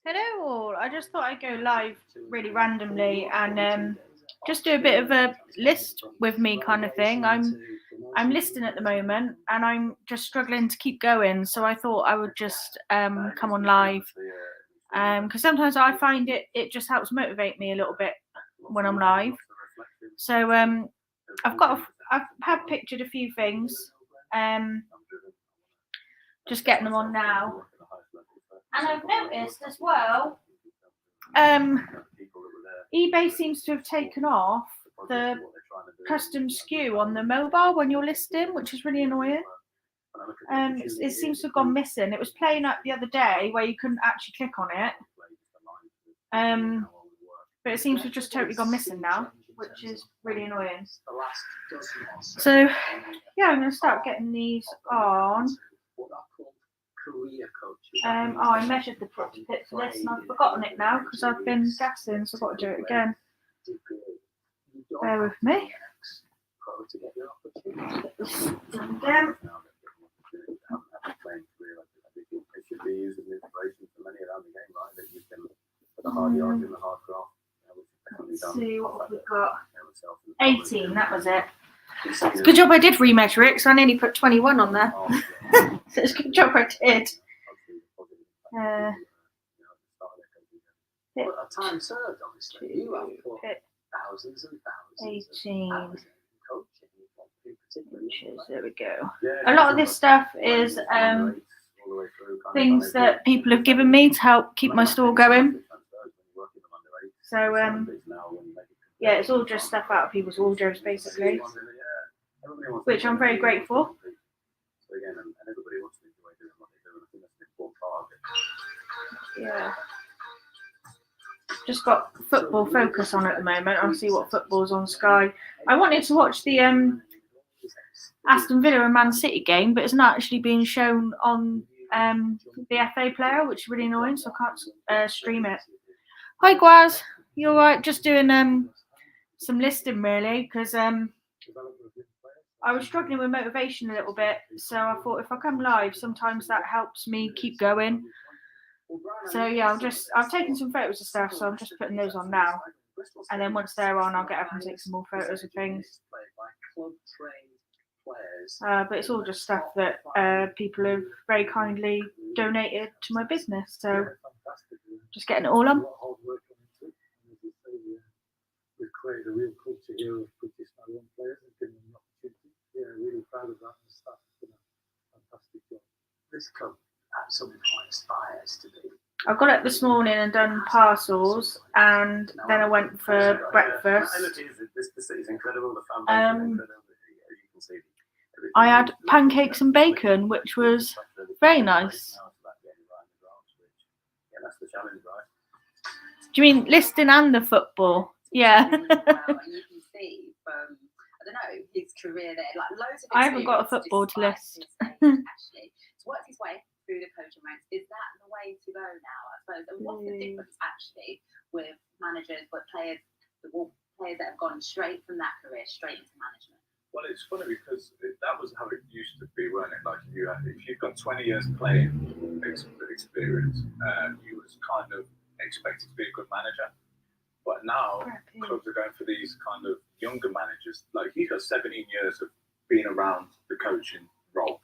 Hello all. I just thought I'd go live really randomly and just do a bit of a list with me kind of thing. I'm listing at the moment and I'm just struggling to keep going. So I thought I would just come on live because sometimes I find it just helps motivate me a little bit when I'm live. So I've had pictured a few things. Um, just getting them on now. And I've noticed as well, eBay seems to have taken off the custom SKU on the mobile when you're listing, which is really annoying. It seems to have gone missing. It was playing up the other day where you couldn't actually click on it. But it seems to have just totally gone missing now, which is really annoying. So, yeah, I'm going to start getting these on. I measured the pit for this and I've forgotten it now because I've been gassing, so I've got to do it again. Bear with me. Get this done again. Let's see what have we got. 18, that was it. It's a good job I did remeasure it because I nearly put 21 on there. So it's a good job I did. Time served, obviously. You have put thousands and thousands 18 inches. There we go. A lot of this stuff is things that people have given me to help keep my store going. So yeah, it's all just stuff out of people's wardrobes basically, which I'm very grateful. Yeah. Just got Football Focus on at the moment. I'll see what football's on Sky. I wanted to watch the Aston Villa and Man City game, but it's not actually being shown on the FA player, which is really annoying, so I can't stream it. Hi Gwaz, you alright? Just doing some listing really, because I was struggling with motivation a little bit, so I thought if I come live, sometimes that helps me keep going. So yeah, I've taken some photos of stuff, so I'm just putting those on now. And then once they're on, I'll get up and take some more photos of things. But it's all just stuff that people have very kindly donated to my business. So just getting it all on. We've created a real culture here of British Marion players and giving them an opportunity. Yeah, really proud of that and the staff have done a fantastic job. This club absolutely inspires to be. I got up this morning and done parcels, and then I went for breakfast. The city's incredible. The family is incredible. You can see. I had pancakes and bacon, which was very nice. Yeah, that's the challenge, right? Do you mean listing and the football? Yeah. Well, and you can see from, I don't know, his career there, like loads of experience. I haven't got a football to list. Actually, so what's his way through the coaching ranks? Is that the way to go now, I suppose? And what's the difference actually with managers, but players that have gone straight from that career straight into management? Well, it's funny because that was how it used to be, weren't it? Like if you've got 20 years playing experience, you was kind of expected to be a good manager. But now clubs are going for these kind of younger managers. Like he's got 17 years of being around the coaching role.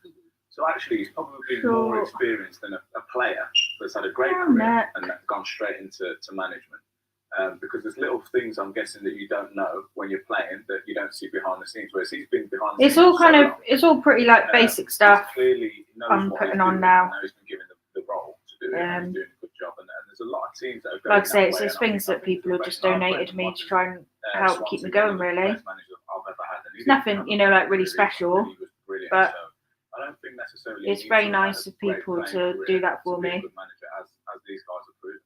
So actually he's probably more experienced than a player that's had a great career and gone straight into management. Because there's little things I'm guessing that you don't know when you're playing that you don't see behind the scenes. Whereas he's been behind the scenes. It's all pretty like basic stuff. Clearly knows I'm what putting he's on doing, now. Knows he's been given the role to do it and he's doing a good job. And there's a lot of teams that are going Like I say, that way, it's things that people have just donated me to try and help keep me going really. It's nothing, like really special, but I don't think necessarily it's very nice of people to do that for me. As these guys have proven.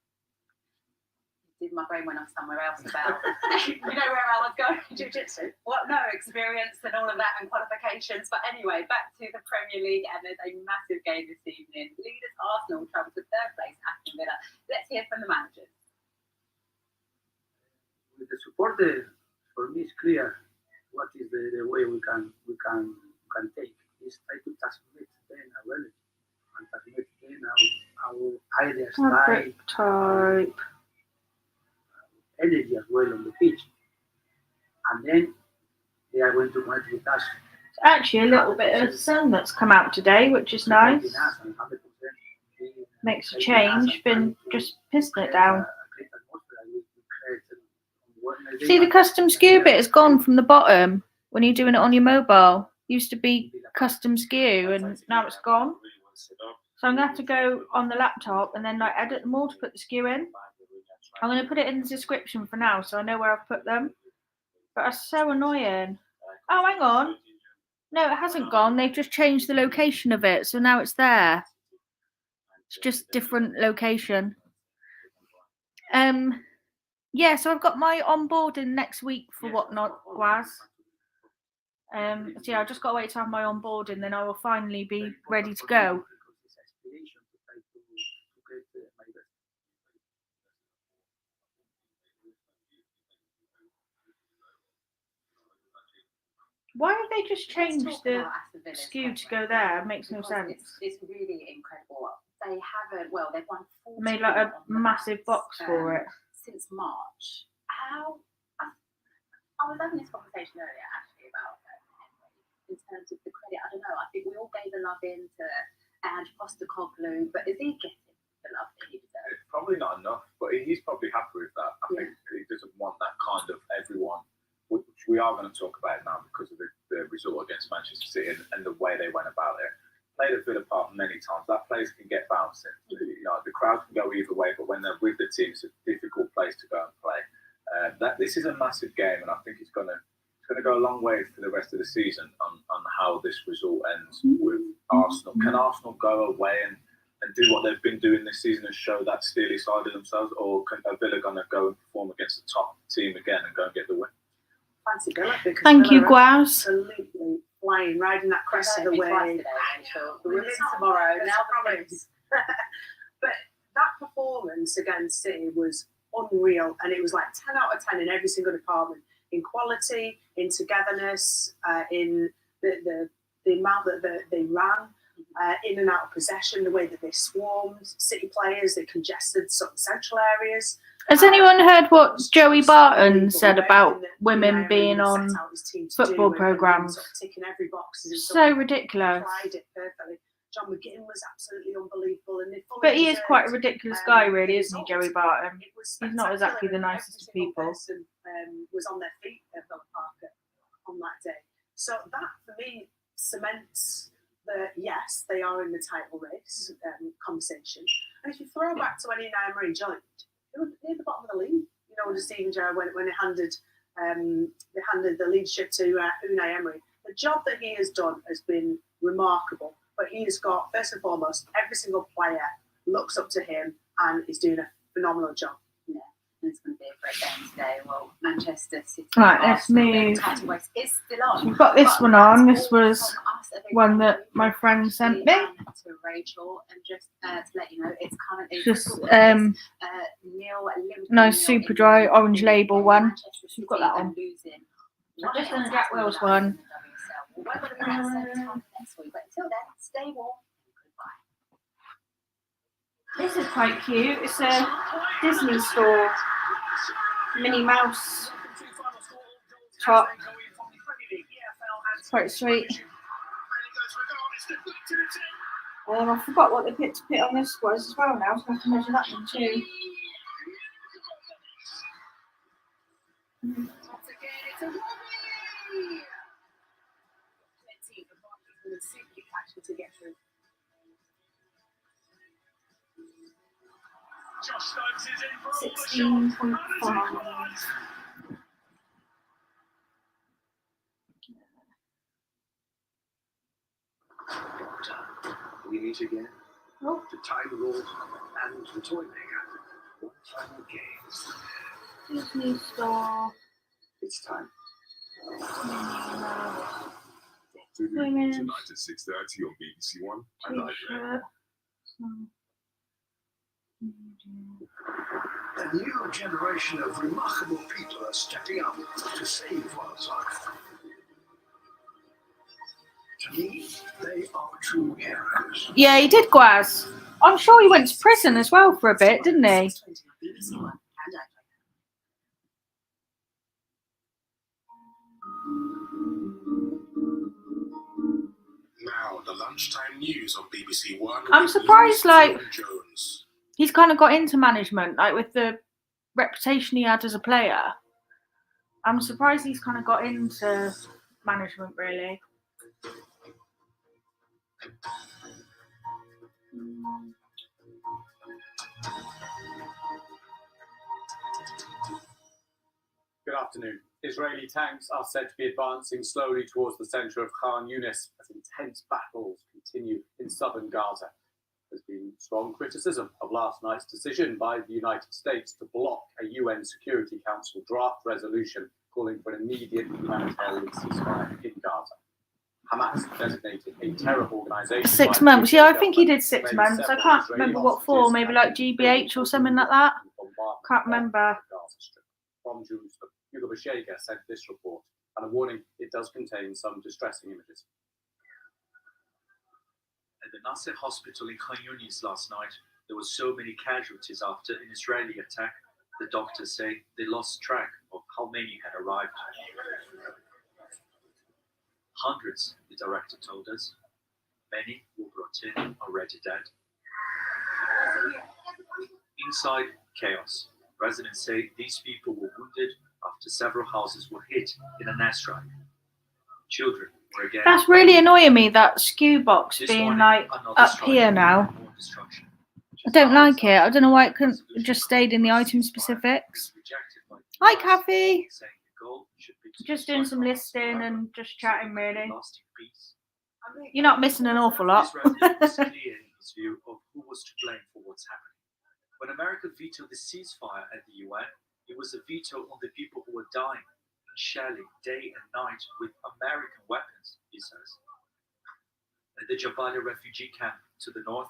My brain went off somewhere else about where I was going, jiu-jitsu. What? No experience and all of that and qualifications. But anyway, back to the Premier League, and there's a massive game this evening. Leaders Arsenal travel to third place Aston Villa. Let's hear from the managers. With the support, for me, it's clear what is the way we can take. Is try to transform it then our energy and transform it then our apply their Fabric style, type. energy as well on the pitch. And then they are going to match with us. It's actually a little bit of sun that's come out today, which is nice. Makes a change. Been just pissing it down. See, the custom skew bit has gone from the bottom when you're doing it on your mobile. Used to be custom skew, and now it's gone. So I'm gonna have to go on the laptop and then like edit them all to put the skew in. I'm gonna put it in the description for now, so I know where I've put them. But that's so annoying. Oh, hang on. No, it hasn't gone. They've just changed the location of it, so now it's there. It's just different location. Yeah, so I've got my onboarding next week for Whatnot, Gwaz. So yeah, I've just got to wait to have my onboarding, then I will finally be ready to go. Why have they just changed the skew to go there? It makes no sense. It's really incredible. They haven't, well, they've won 40 Made like a massive box for it. Since March. I was having this conversation earlier actually about Henry in terms of the credit. I don't know. I think we all gave the love in to Ange Postecoglou, but is he getting the love that he deserves? It's probably not enough, but he's probably happy with that. I think he doesn't want that kind of everyone, which we are going to talk about now because of the result against Manchester City and the way they went about it. Played at Villa Park many times. That place can get bouncing. You know, the crowd can go either way, but when they're with the team, it's a difficult place to go and play. This is a massive game, and I think it's going to go a long way for the rest of the season on how this result ends with Arsenal. Can Arsenal go away and do what they've been doing this season and show that steely side of themselves, or are Villa going to go and perform against the top team again and go and get the win? Fancy Villa, because Thank you, Gwaz. Absolutely flying, riding that crest of the wave. The women tomorrow, now promise. But that performance against City was unreal, and it was like 10 out of 10 in every single department, in quality, in togetherness, in the amount that they ran, in and out of possession, the way that they swarmed City players, they congested sort of central areas. Has anyone heard what Joey Barton said about women being on football programmes? Ticking every box. So ridiculous. Tried it perfectly. John McGinn was absolutely unbelievable, and but he is quite a ridiculous guy, really, isn't he, Joey Barton? He's not exactly the nicest of people. Was on their feet at Villa Park on that day, so that for me cements that yes, they are in the title race conversation. And if you throw back to when Unai Emery joined, they were near the bottom of the league. You know, under Steven Gerrard when they handed the leadership to Unai Emery. The job that he has done has been remarkable. But he has got, first and foremost, every single player looks up to him and is doing a phenomenal job. Yeah, and it's going to be a great game today. Well, Manchester City. Right, let's move. Is still on. We've got this one on. This was one that my friend sent me. To Rachel, and just to let you know, it's currently just nice super dry orange label one. So we've got that on. I've just done a Jack Wells one. We're going to be at the same time next week, but until then, stay warm. Goodbye. This is quite cute. It's a Disney store. Minnie Mouse top. It's quite sweet. I forgot what the pit to pit on this was as well now, so I have to measure that one too. Josh Stokes is in for 16.5. We meet again Oh. to tie the roll and the toy maker. One final game. Disney store. It's time. Women. Tonight at 6:30 on BBC One and iPlayer. A new generation of remarkable people are stepping up to save wildlife. To me, they are true heroes. Yeah, he did, Gwaz. I'm sure he went to prison as well for a bit, didn't he? BBC One, hangout. Now, the lunchtime news on BBC One. I'm with surprised, Lewis like, Jones. he's kind of got into management, like with the reputation he had as a player. I'm surprised he's kind of got into management, really. Good afternoon. Israeli tanks are said to be advancing slowly towards the centre of Khan Yunis as intense battles continue in southern Gaza. There's been strong criticism of last night's decision by the United States to block a UN Security Council draft resolution calling for an immediate humanitarian ceasefire in Gaza. Hamas designated a terror organisation. 6 months. Yeah, I think he did 6 months. I can't remember what for. Maybe like GBH or something like that. Can't remember. From Jerusalem, Hugo Bashega sent this report, and a warning: it does contain some distressing images. At the Nasser hospital in Khan Yunis last night, there were so many casualties after an Israeli attack. The doctors say they lost track of how many had arrived. Hundreds, the director told us. Many were brought in already dead. Inside, chaos. Residents say these people were wounded after several houses were hit in an airstrike. Children were again. That's really annoying me, that skew box This being morning, like another up strike, here now. more destruction. I don't like it. I don't know why it couldn't just stayed in the item specifics. Hi, Kathy. Saying the goal should be to Just doing destroy some Hamas listing forever, and just so chatting, that really. lasting peace. You're not missing an awful lot. This resident was clear in his view of who was to blame for what's happening. When America vetoed the ceasefire at the UN, it was a veto on the people who were dying in shelling day and night with American weapons, he says. At the Jabalia refugee camp to the north,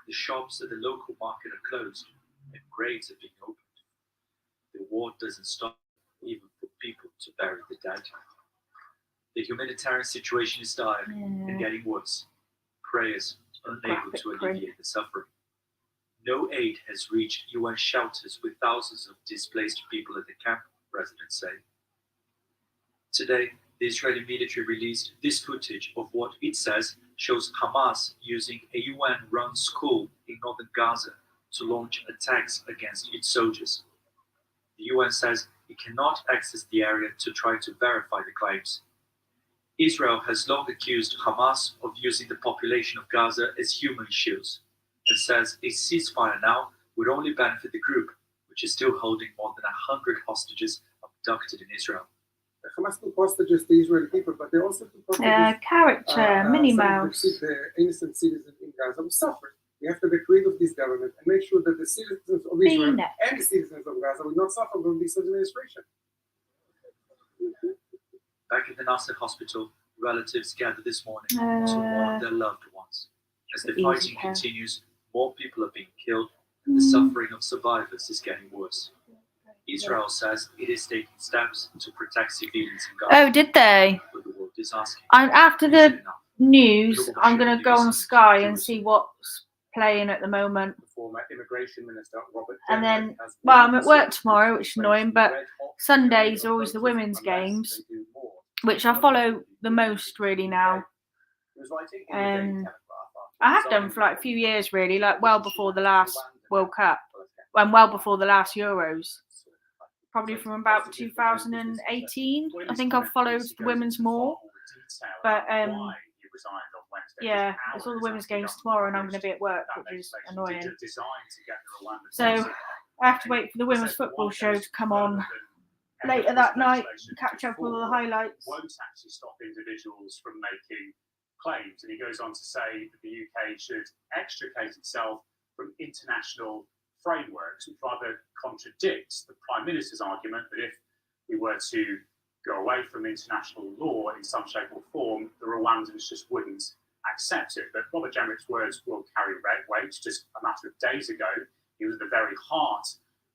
the shops at the local market are closed and graves are being opened. The war doesn't stop even for people to bury the dead. The humanitarian situation is dire and getting worse. Prayers unable to alleviate the suffering. No aid has reached UN shelters with thousands of displaced people at the camp, residents say. Today, the Israeli military released this footage of what it says shows Hamas using a UN-run school in northern Gaza to launch attacks against its soldiers. The UN says it cannot access the area to try to verify the claims. Israel has long accused Hamas of using the population of Gaza as human shields, and says a ceasefire now would only benefit the group, which is still holding more than 100 hostages abducted in Israel. Hamas took hostages the Israeli people, but they also took hostages Character, Minnie Mouse. the innocent citizens in Gaza who suffered. We have to get rid of this government and make sure that the citizens of Israel and the citizens of Gaza will not suffer from this administration. Back at the Nasser hospital, relatives gathered this morning to mourn their loved ones. As the fighting continues, more people are being killed, and the suffering of survivors is getting worse. Israel says it is taking steps to protect civilians in Gaza. Oh, did they? But the world is asking, After is the it enough? news, I'm going to go on Sky and see what's playing at the moment. The former Immigration Minister Robert And Jenrick then, has well, I'm warned at work citizens tomorrow, to which is place annoying, but red-hot Sundays are fury always the voters women's unless games, they do more. which I follow the most really now. He was writing in the Daily Telegraph after I have done for like a few years really, like well before the last World Cup and well before the last Euros. Probably from about 2018. I think I've followed the women's more. But yeah, it's all the women's games tomorrow and I'm going to be at work, which is annoying. So I have to wait for the women's football show to come on later that night and catch up with all the highlights. Won't actually stop individuals from making claims. And he goes on to say that the UK should extricate itself from international frameworks, which rather contradicts the Prime Minister's argument that if we were to go away from international law in some shape or form, the Rwandans just wouldn't accept it. But Robert Jenrick's words will carry weight. Just a matter of days ago, he was at the very heart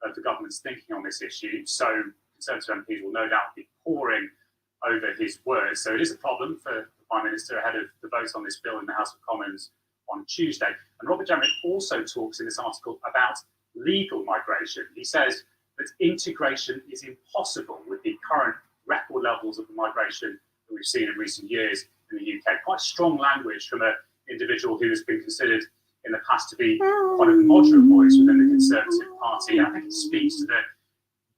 of the government's thinking on this issue. So Conservative MPs will no doubt be poring over his words. So it is a problem for the Prime Minister ahead of the vote on this bill in the House of Commons on Tuesday. And Robert Jeremy also talks in this article about legal migration. He says that integration is impossible with the current record levels of the migration that we've seen in recent years in the UK. Quite strong language from an individual who has been considered in the past to be quite a moderate voice within the Conservative Party. I think it speaks to the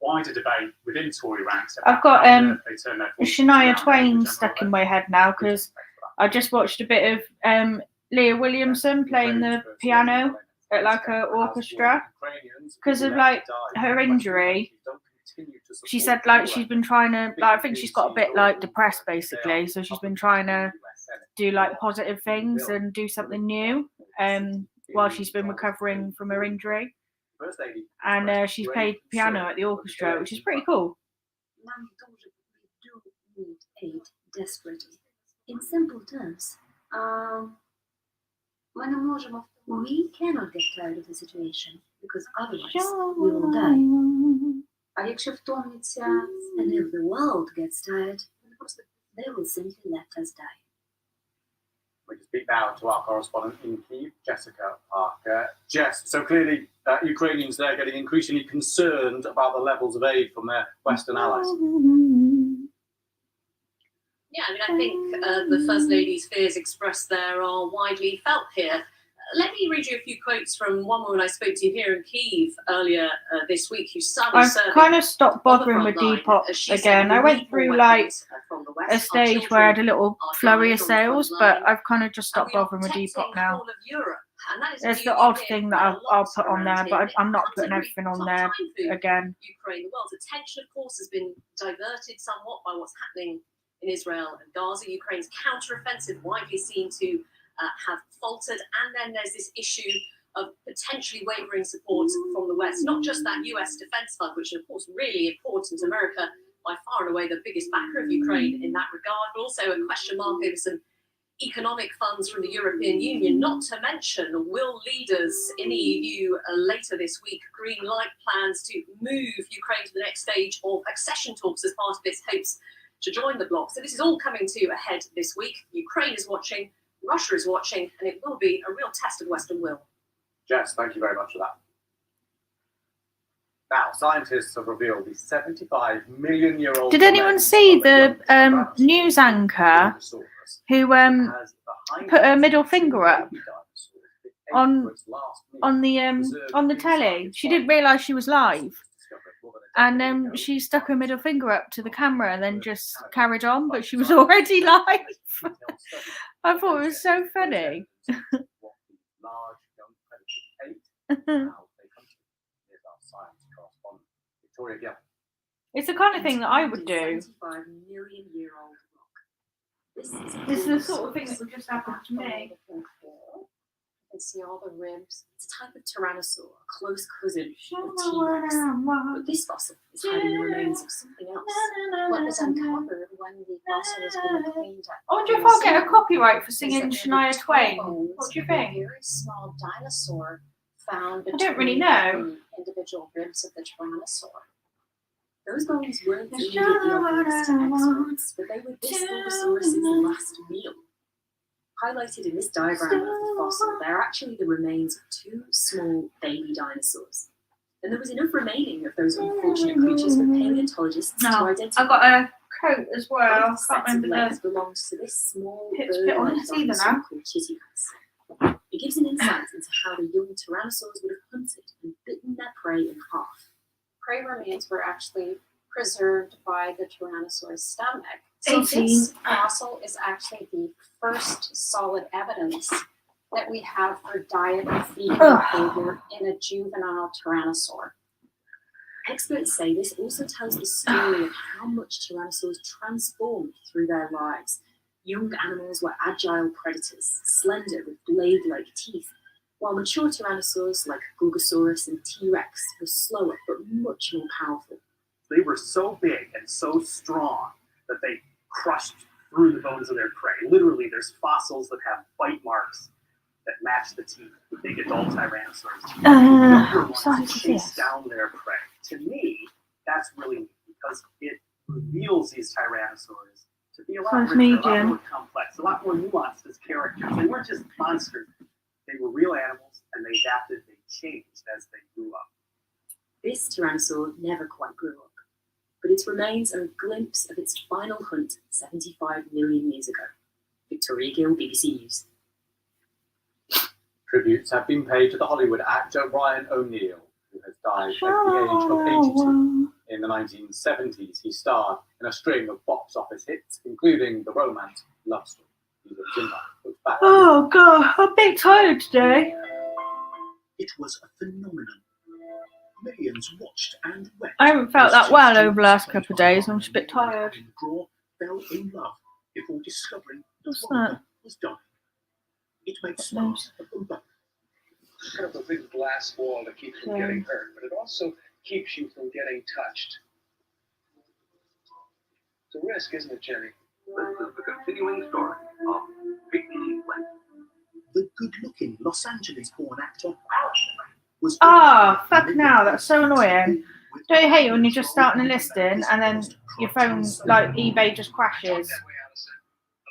wider debate within Tory ranks. I've got Shania Twain stuck in my head now because I just watched a bit of Leah Williamson playing the piano at like an orchestra because of like her injury. She said like she's been trying to like I think she's got a bit like depressed basically, so she's been trying to do like positive things and do something new while she's been recovering from her injury. And she's played piano at the orchestra, which is pretty cool. We do need aid desperately. In simple terms, we cannot get tired of the situation because otherwise we will die. And if the world gets tired, they will simply let us die. We can speak now to our correspondent in Kyiv, Jessica Parker. Jess, so clearly Ukrainians there getting increasingly concerned about the levels of aid from their Western allies. Yeah, I mean, I think the First Lady's fears expressed there are widely felt here. Let me read you a few quotes from one woman I spoke to here in Kyiv earlier this week whose son is serving. I've kind of stopped bothering with Depop again. I went through like a stage where I had a little flurry of sales, but I've kind of just stopped bothering with Depop now. There's the odd thing that I'll put on there, but I'm not putting everything on there again. Ukraine, the world's attention, of course, has been diverted somewhat by what's happening in Israel and Gaza. Ukraine's counteroffensive widely seen to have faltered, and then there's this issue of potentially wavering support from the West, not just that US defense fund, which is of course really important. America by far and away the biggest backer of Ukraine in that regard, but also a question mark over some economic funds from the European Union, not to mention will leaders in the EU later this week green light plans to move Ukraine to the next stage of accession talks as part of its hopes to join the bloc. So this is all coming to a head this week. Ukraine is watching, Russia is watching, and it will be a real test of Western will. Jess, thank you very much for that. Now, scientists have revealed the 75-million-year-old... Did anyone see the news anchor who put her middle finger up on the telly? She didn't realise she was live. And she stuck her middle finger up to the camera and then just carried on, but she was already live. I thought it was so funny. It's the kind of thing that I would do. This is the sort of thing that would just happen to me. You can see all the ribs. It's a type of tyrannosaur, a close cousin of T-Rex. But this fossil is hiding the remains of something else. What was uncovered when the fossil was being cleaned up. I wonder if I'll get a copyright for singing Shania Twain. What do you think? A very small dinosaur found between I don't really know. The individual ribs of the tyrannosaur. Those bones weren't immediately obvious to experts, but they were this Bulbasaurus's last meal. Highlighted in this diagram of the fossil, they're actually the remains of two small baby dinosaurs. And there was enough remaining of those unfortunate creatures for paleontologists to identify. I've got a coat as well. I can't remember the belongs to this small bird-like dinosaur called Chityhus. It gives an insight into how the young tyrannosaurs would have hunted and bitten their prey in half. Prey remains were actually preserved by the tyrannosaur's stomach. So this fossil is actually the first solid evidence that we have for diet and feeding behavior in a juvenile tyrannosaur. Experts say this also tells the story of how much tyrannosaurs transformed through their lives. Young animals were agile predators, slender with blade-like teeth, while mature tyrannosaurs like Gulgosaurus and T-Rex were slower but much more powerful. They were so big and so strong that they crushed through the bones of their prey. Literally, there's fossils that have bite marks that match the teeth of big adult tyrannosaurs. Younger ones chase down their prey. To me, that's really neat because it reveals these tyrannosaurs to be a lot richer, a lot more complex, a lot more nuanced as characters. They weren't just monsters. They were real animals, and they adapted, they changed as they grew up. This tyrannosaur never quite grew up, but its remains are a glimpse of its final hunt 75 million years ago. Victoria Gill, BBC News. Tributes have been paid to the Hollywood actor Ryan O'Neal, who has died at the age of 82. In the 1970s, he starred in a string of box office hits, including the romance love story. Oh God, I'm a bit tired today. It was a phenomenon. Millions watched and wept. I haven't felt that well over the last couple of days. I'm just a bit tired. Draw fell in love before discovering What's one of that? them was dying. It made smart of them both. It's kind of a big glass wall to keep you from getting hurt, but it also keeps you from getting touched. It's a risk, isn't it, Jenny? This is the continuing story of Vicky Flynn. The good-looking Los Angeles-born actor was... Fuck now, that's so annoying. Don't you hate it when you're just starting a listing and then your phone, like eBay, just crashes? A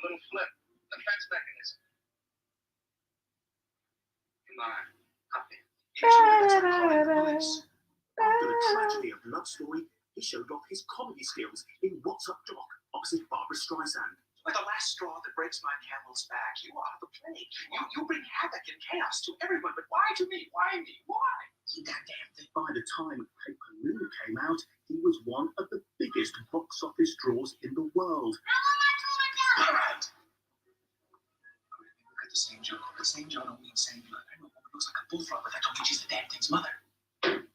little flip, defense mechanism. Come on, After the tragedy of Love Story, he showed off his comedy skills in What's Up, Doc, opposite Barbara Streisand. Like the last straw that breaks my camel's back, you are the plague. You bring havoc and chaos to everyone, but why to me? Why me? Why? You goddamn thing. By the time Paper Moon came out, he was one of the biggest box office draws in the world. All right. Look at the same Joe. The same Joe don't mean same blood. I know a woman looks like a bullfrog, but that don't mean she's the damn thing's mother.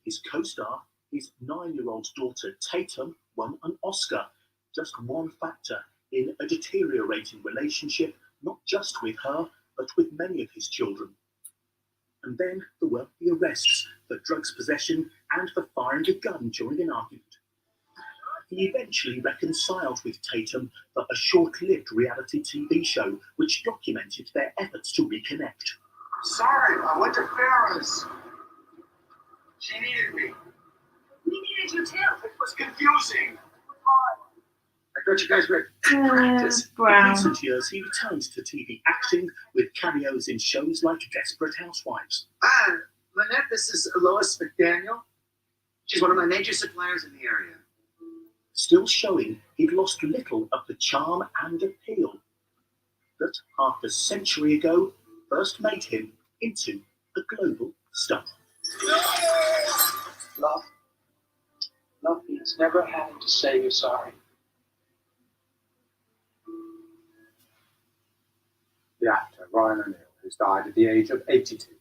His co-star, his 9-year-old daughter Tatum, won an Oscar. Just one factor in a deteriorating relationship, not just with her, but with many of his children. And then there were the arrests for drugs possession and for firing a gun during an argument. He eventually reconciled with Tatum for a short-lived reality TV show which documented their efforts to reconnect. Sorry, I went to Farrah's. She needed me. We needed you too. It was confusing. I thought you guys were practice. Brown. In recent years, he returned to TV acting with cameos in shows like Desperate Housewives. Lynette, this is Lois McDaniel. She's one of my major suppliers in the area. Still showing he'd lost little of the charm and appeal that half a century ago first made him into a global star. Love means never having to say you're sorry. The actor Ryan O'Neal, who's died at the age of 82.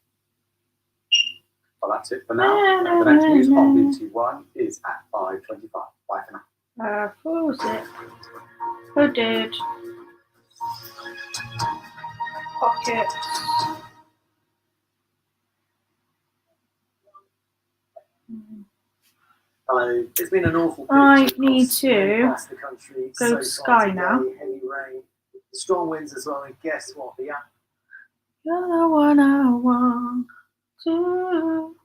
Well, that's it for now. The next news on BBC One is at 5:25. Bye for now. What was it? Who did? Pockets. Hello. It's been an awful I picture need across to the country go to so far Sky today. now. Heavy rain, strong winds as well, and guess what? The You're the one I want to.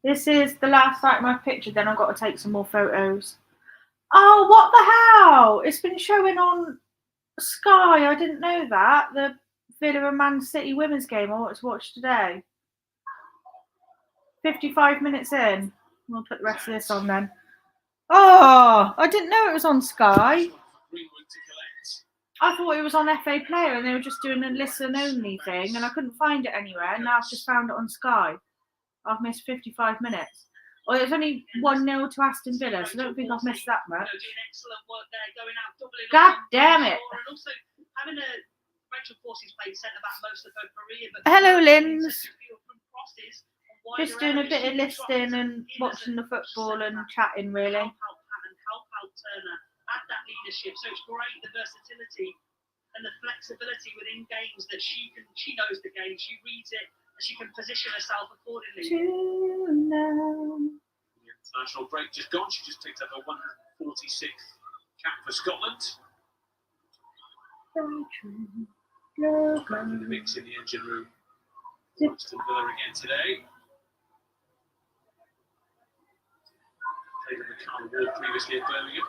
This is the last item I've pictured, then I've got to take some more photos. Oh, what the hell? It's been showing on Sky. I didn't know that. The Villa and Man City women's game I want to watch today. 55 minutes in. We'll put the rest of this on then. Oh, I didn't know it was on Sky. I thought it was on FA Player and they were just doing a listen only thing and I couldn't find it anywhere. And now I've just found it on Sky. I've missed 55 minutes. Well, it's only 1-0 to Aston Villa, so I don't think I've missed that much. God damn it. Hello, Linz. Just doing a bit of listening and watching the football and chatting, really. Add that leadership, so it's great, the versatility and the flexibility within games that she knows the game, she reads it, and she can position herself accordingly. The international break just gone. She just picked up her 146th cap for Scotland. Back in the mix in the engine room. Aston Villa again today. Played in the Carnival previously at Birmingham.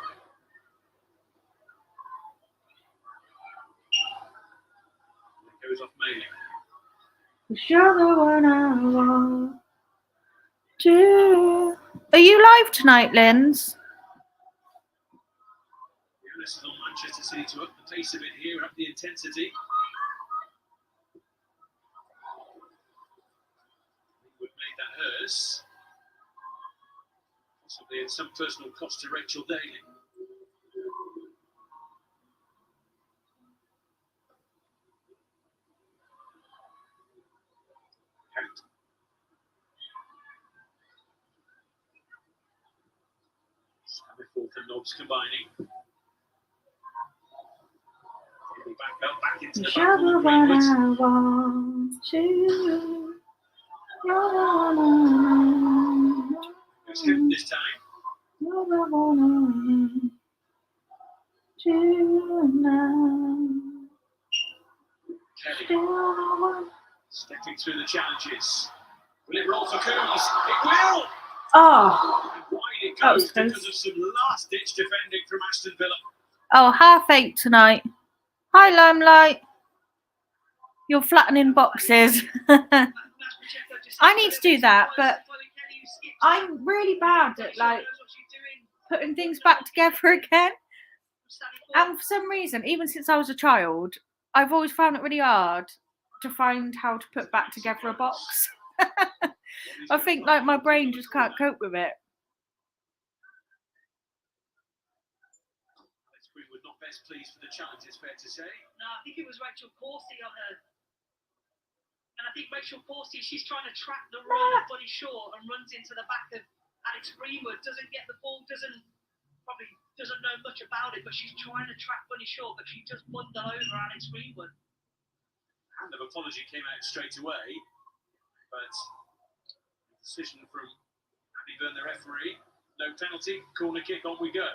goes off mailing. You're the one I want to. Are you live tonight, Linz? The onus is on Manchester City to up the pace of it here, up the intensity. Would made that hers. Possibly at some personal cost to Rachel Daly. Stammerforth and Nobbs combining. Back into the back You're the one I want to. You're the one I want. It's him this time. You're the one I want to now. Kelly stepping through the challenges. Will it roll for Coombs? It will! Oh, And wide it that was goes close. because of some last-ditch defending from Aston Villa. Oh, 8:30 tonight. Hi, Limelight. You're flattening boxes. I need to do that, but I'm really bad at like putting things back together again. And for some reason, even since I was a child, I've always found it really hard to find how to put back together a box. I think like my brain just can't cope with it. Alex Greenwood not best pleased for the challenge, it's fair to say. No, I think it was Rachel Corsie on her. And I think Rachel Corsie, she's trying to track the run of Bunny Shaw and runs into the back of Alex Greenwood, doesn't get the ball, probably doesn't know much about it, but she's trying to track Bunny Shaw, but she just bundled over Alex Greenwood. Hand of apology came out straight away, but decision from Abby Byrne, the referee. No penalty, corner kick, on we go.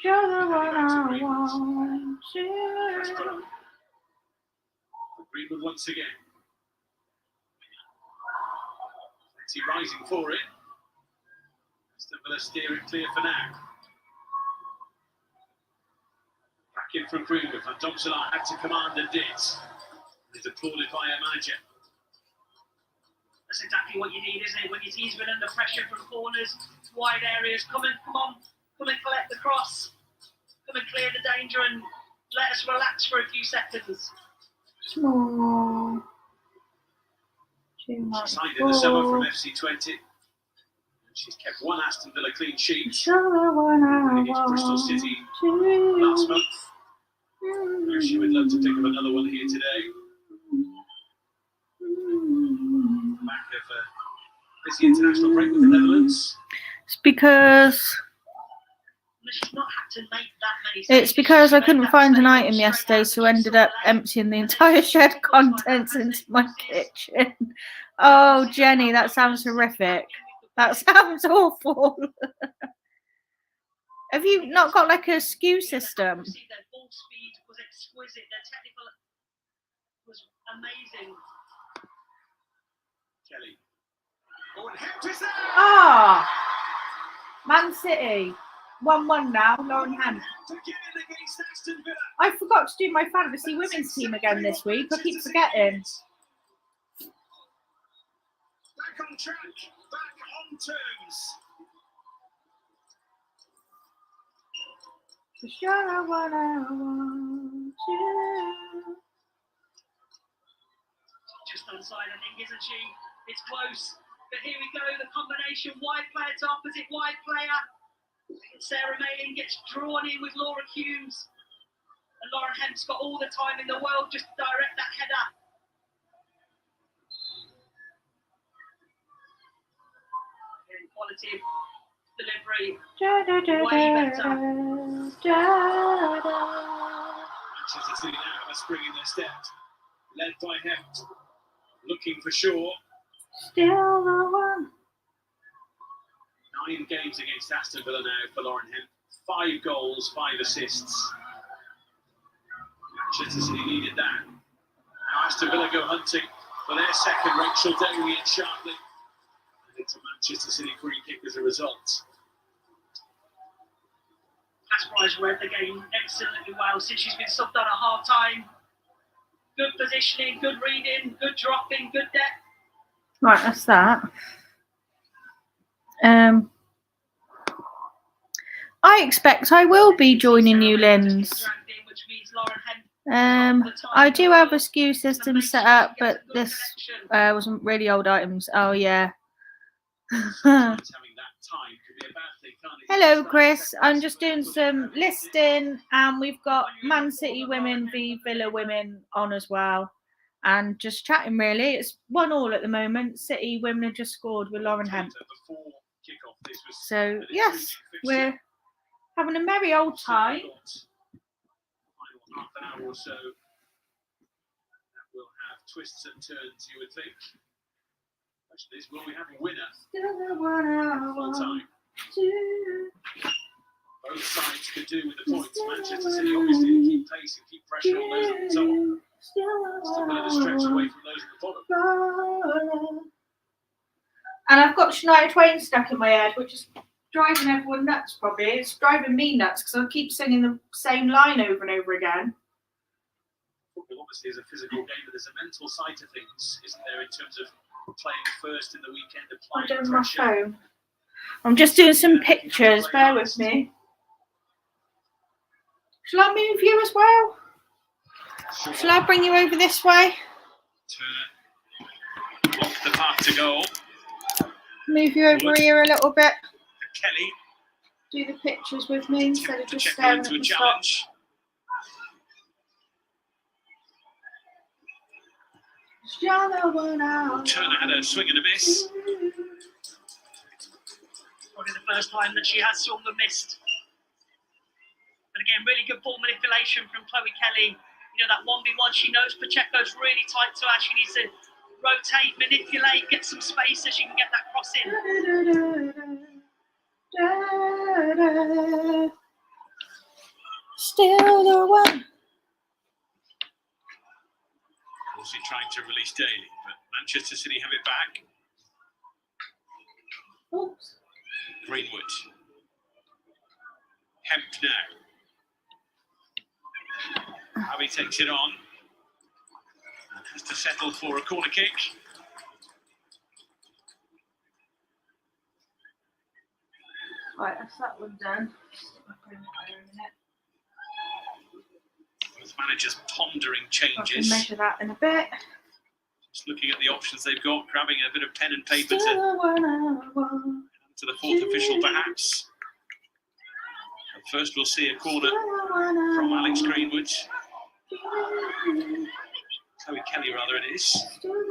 You're the one I want to. Greenwood once again. Plenty rising for it. Aston Villa steer it clear for now. Back in from Greenwood. Van Domselaar had to command and did. He's applauded by a manager. That's exactly what you need, isn't it? When your team's been under pressure from corners, wide areas, come and collect the cross. Come and clear the danger and let us relax for a few seconds. Small. She signed in the summer from FC20. She's kept one Aston Villa clean sheet. Winning against Bristol City last month. Now she would love to pick up another one here today. Back of a busy international break with the Netherlands. It's because I couldn't find an item yesterday, so ended up emptying the entire shed contents into my kitchen. Oh, Jenny, that sounds horrific. That sounds awful. Have you not got like a skew system? Their ball speed was exquisite. Their technical was amazing. Kelly. Oh, and Hemp is there! Ah, Man City. 1-1 now, Lauren Hemp. I forgot to do my fantasy women's team again this week. I keep forgetting. Back on track, back on terms. For sure, what I want to. Just onside, I think, isn't she? It's close. But here we go, the combination, wide player to opposite wide player. Sarah Mayling gets drawn in with Laura Humes. And Lauren Hemp's got all the time in the world just to direct that header. And quality of delivery, way better. Manchester City now have a spring in their step. Led by Hemp. Looking for Shaw. Still the one. 9 games against Aston Villa now for Lauren Hemp. 5 goals, 5 assists. Manchester City needed that. Now Aston Villa go hunting for their second. Rachel Daly and sharply. And it's a Manchester City free kick as a result. Asprey's read the game excellently well since she's been subbed on at half time. Good positioning, good reading, good dropping, good depth. Right, that's that. I expect I will be joining you, Linz. I do have a SKU system set up, but this wasn't really old items. Oh, yeah. Hello, Chris. I'm just doing some listing, and we've got Man City women v Villa women on as well. And just chatting, really. It's 1-1 at the moment. City women have just scored with Lauren Hemp. So, yes, we're having a merry old time. Half an hour or so, that will have twists and turns, you would think. Question is, will we have a winner? Full time. Both sides could do with the points. Manchester City obviously to keep pace and keep pressure on those at the top. Still willing to stretch away from those at the bottom. And I've got Shania Twain stuck in my head, which is driving everyone nuts, probably. It's driving me nuts because I keep singing the same line over and over again. Football obviously is a physical game, but there's a mental side to things, isn't there, in terms of playing first in the weekend, applying pressure. My phone. I'm just doing some pictures, bear with me. Shall I move you as well? Sure. Shall I bring you over this way? Turner off the path to goal. Move you over here a little bit. Kelly. Do the pictures with me instead of just staring at the challenge. Turner had a swing and a miss. Probably the first time that she has swung and missed. But again, really good ball manipulation from Chloe Kelly. You know, that 1v1, she knows Pacheco's really tight to her. She needs to rotate, manipulate, get some space so she can get that cross in. Still the one. Also trying to release Daly, but Manchester City have it back. Oops. Greenwood. Hemp now. Abby takes it on. Has to settle for a corner kick. Right, that's that one done. Both managers pondering changes. I can measure that in a bit. Just looking at the options they've got, grabbing a bit of pen and paper to the fourth official, perhaps. But first, we'll see a corner from Alex Greenwood. Chloe Kelly, rather, it is. Greenwood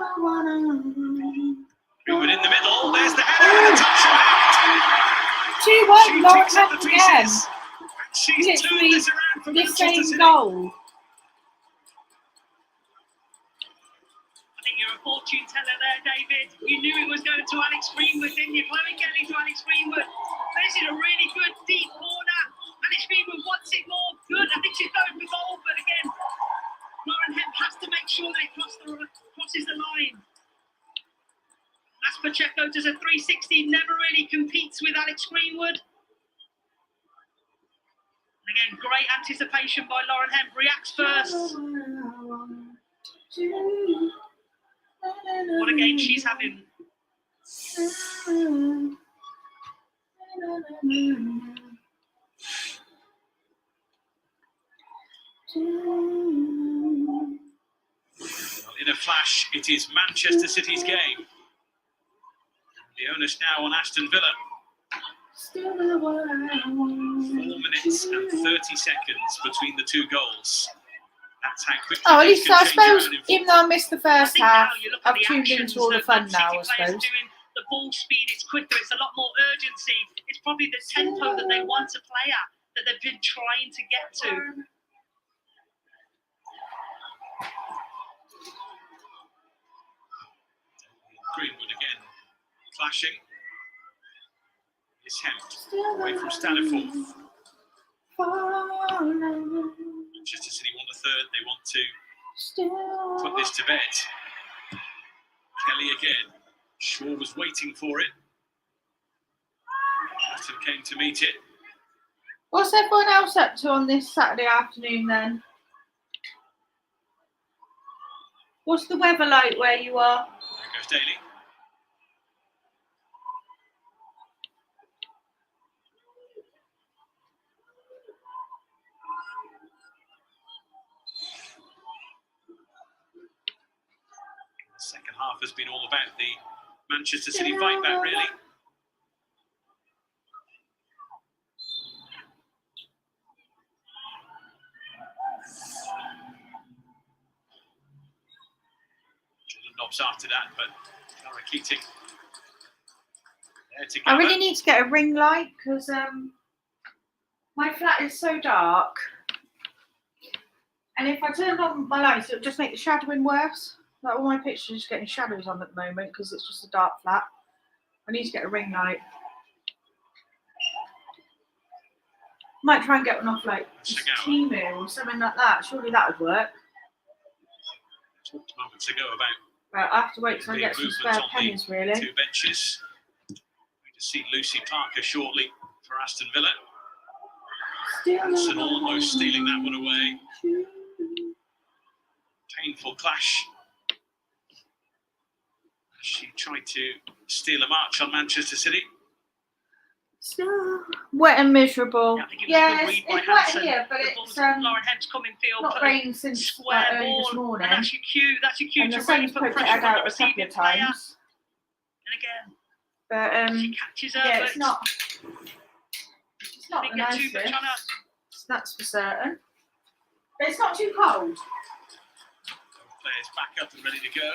in the middle. There's the header and the touchline. 2-1, Lauren Hemp again. She's turned this around for the Manchester City. same goal. I think you're a fortune teller there, David. You knew it was going to Alex Greenwood, didn't you? Chloe Kelly to Alex Greenwood. This is a really good deep corner. Alex Greenwood wants it more. Good. I think she's going for goal, but again, Lauren Hemp has to make sure that it crosses the line. As Pacheco does a 360, never really competes with Alex Greenwood. Again, great anticipation by Lauren Hemp. Reacts first. What a game she's having. In a flash, it is Manchester City's game. The onus now on Aston Villa. 4 minutes and 30 seconds between the two goals. That's how quickly. Oh, at least I change suppose, around in even though I missed the first half, I've tuned actions into all the that fun City now, I players suppose. doing. The ball speed is quicker, it's a lot more urgency. It's probably the tempo that they want to play at, that they've been trying to get to. Greenwood again, clashing. It's Hemp, away from Staniforth. Manchester City want a third, they want to put this to bed. Kelly again. Shaw was waiting for it. Aston came to meet it. What's everyone else up to on this Saturday afternoon then? What's the weather like where you are? There goes Daly. The second half has been all about the Manchester City fight back, really. Knobs after that, but Clara Keating there to I really need to get a ring light because my flat is so dark, and if I turned on my lights, it would just make the shadowing worse. Like all my pictures are just getting shadows on at the moment because it's just a dark flat. I need to get a ring light. Might try and get one off like Timu or something like that. Surely that would work. Talked moments ago about. Right, I have to wait till I get some spare pennies, really. Two benches. Going to see Lucy Parker shortly for Aston Villa. Johnson almost stealing that one away. Painful clash. She tried to steal a march on Manchester City. Wet and miserable. Yeah, it's wet here, but it's Lauren Hemp's coming field. not rained since Square early ball, this morning. and that's your cue. That's your cue And to the really sun's put poked pressure it on out the a couple receiving of player. times. And again, But she catches her. yeah, but it's not the didn't get too much nicest. on her. That's for certain. But it's not too cold. Players back up and ready to go.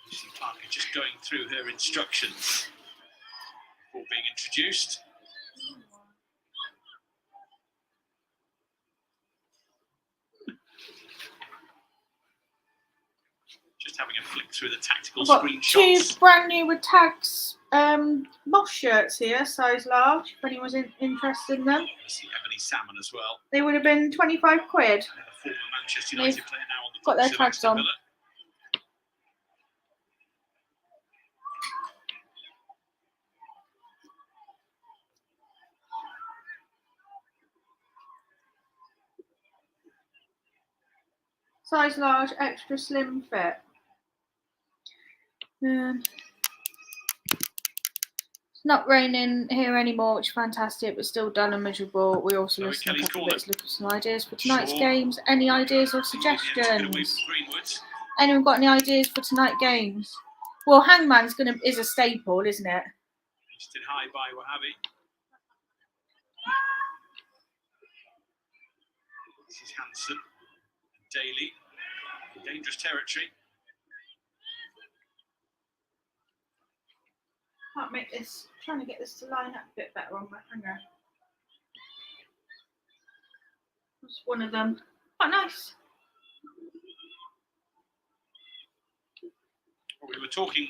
Lucy Parker just going through her instructions before being introduced. Just having a flick through the tactical I've got screenshots. two brand new with tags Moss shirts here, size large, if anyone's interested in them. I see Ebony Salmon as well. They would have been 25 quid. A former Manchester United player now on the Got their books of tags Aston on. Villa. Size large, extra slim fit. It's not raining here anymore, which is fantastic, but still dull and miserable. We also Chloe listen to a Kelly's couple corner. bits, look at some ideas for tonight's Shaw. games. Any ideas or Get away suggestions? from Greenwood. Anyone got any ideas for tonight's games? Well, Hangman's is a staple, isn't it? Hoisted high by Wahhabi. This is Hanson. Daly. Dangerous territory. Can't make this. Trying to get this to line up a bit better on my hanger. That's one of them. Quite nice. Well, we were talking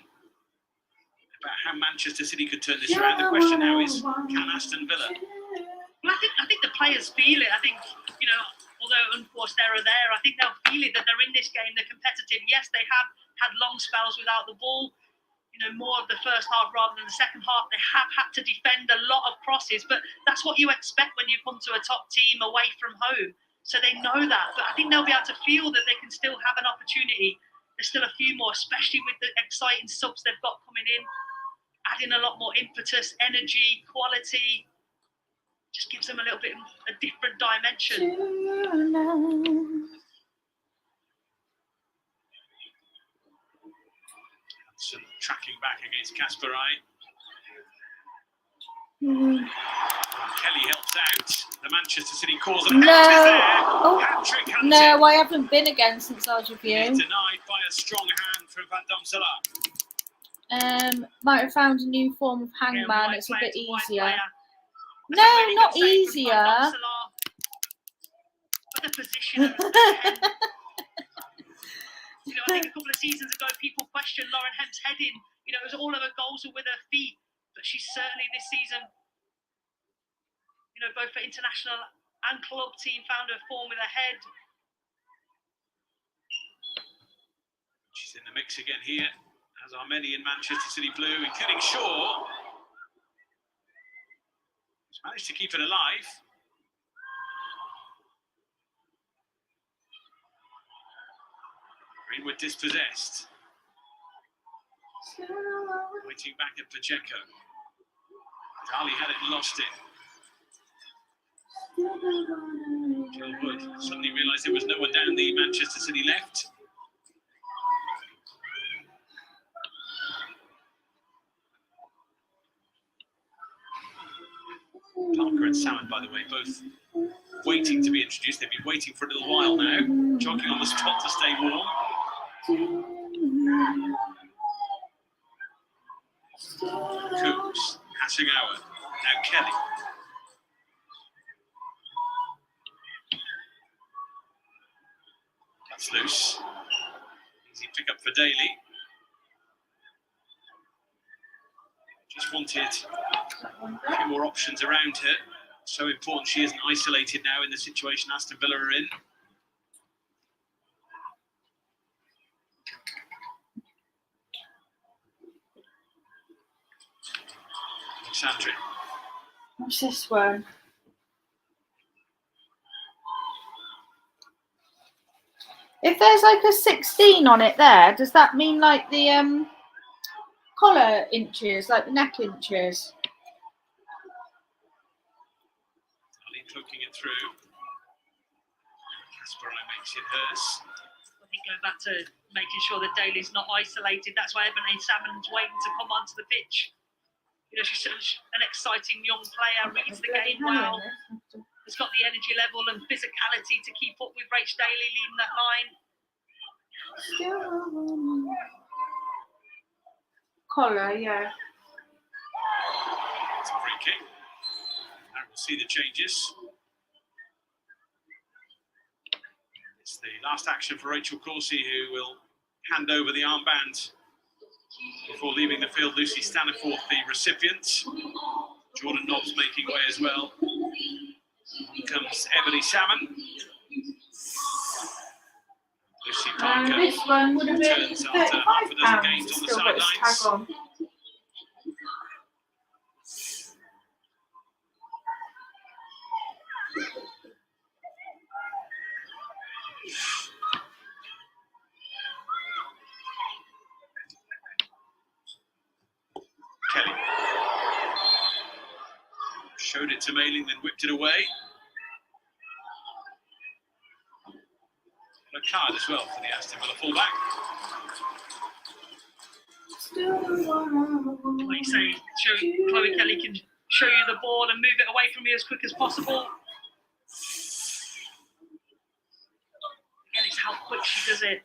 about how Manchester City could turn this around. The question now is, can Aston Villa? Well, I think the players feel it. I think, you know, although unforced error there, I think they'll feel it that they're in this game, they're competitive. Yes, they have had long spells without the ball, you know, more of the first half rather than the second half. They have had to defend a lot of crosses, but that's what you expect when you come to a top team away from home. So they know that, but I think they'll be able to feel that they can still have an opportunity. There's still a few more, especially with the exciting subs they've got coming in, adding a lot more impetus, energy, quality. Just gives them a little bit a different dimension. Hanson tracking back against Kasparai. Kelly helps out. The Manchester City cause of hat-trick hunting. No, I haven't been again since I was with you. Denied by a strong hand from Van Domsela. Might have found a new form of Hangman. It's a bit easier. No, really not good save from easier. Van Domsela. But the position of you know, I think a couple of seasons ago, people questioned Lauren Hemp's heading. You know, it was all of her goals were with her feet. But she's certainly this season, you know, both for international and club team, found her form with her head. She's in the mix again here, as are many in Manchester City Blue, including Shaw. He's managed to keep it alive. Greenwood dispossessed. Waiting back at Pacheco. Dali had it and lost it. Gilwood suddenly realised there was no one down the Manchester City left. Parker and Salmon, by the way, both waiting to be introduced. They've been waiting for a little while now, jogging on the spot to stay warm. Cooks, Hasagawa, now Kelly. That's loose. Easy pick up for Daly. Just wanted a few more options around her. So important she isn't isolated now in the situation Aston Villa are in. Alexandre. What's this one? If there's like a 16 on it there, does that mean like the collar inches, like the neck inches? Ali cloaking it through. Kasparai makes it hers. I think going back to making sure that Daly's not isolated. That's why Ebony Salmon's waiting to come onto the pitch. You know, she's such an exciting young player, reads the game well. Has got the energy level and physicality to keep up with Rach Daly leading that line. Collar, yeah. It's a free kick. And we'll see the changes. It's the last action for Rachel Corsie, who will hand over the armband before leaving the field. Lucy Staniforth, the recipient. Jordan Nobbs making way as well. On comes Ebony Salmon. Lucy Parker This one would have been returns after half a dozen games on the still got its tag sidelines. on. Kelly showed it to Mailing, then whipped it away. And a card as well for the Aston Villa fullback. Like you say, Chloe Kelly can show you the ball and move it away from you as quick as possible. Again, it's how quick she does it.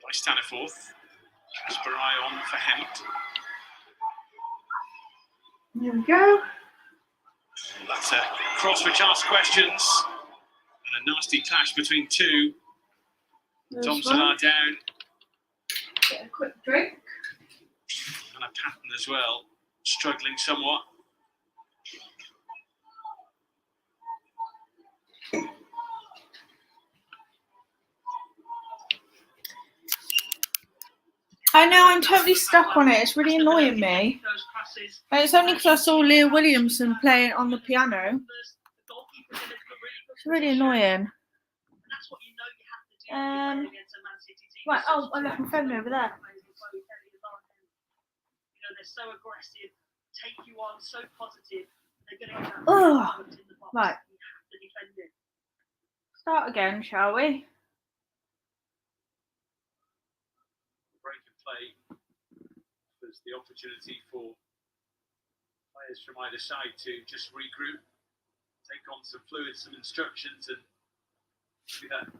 By Staniforth. Kasparai on for Hempt. There we go. That's a cross which asks questions. And a nasty clash between two. Thompson are down. Get a quick drink. And a Patton as well. Struggling somewhat. I know, I'm totally stuck on it. It's really annoying me. And it's only because I saw Leah Williamson playing on the piano. It's really annoying. Right, oh, I left my phone over there. They're so aggressive, take you on, so positive. They're going to get that in the box. Right. You have to defend it. Start again, shall we? Break and play. There's the opportunity for players from either side to just regroup, take on some fluids, some instructions, and give that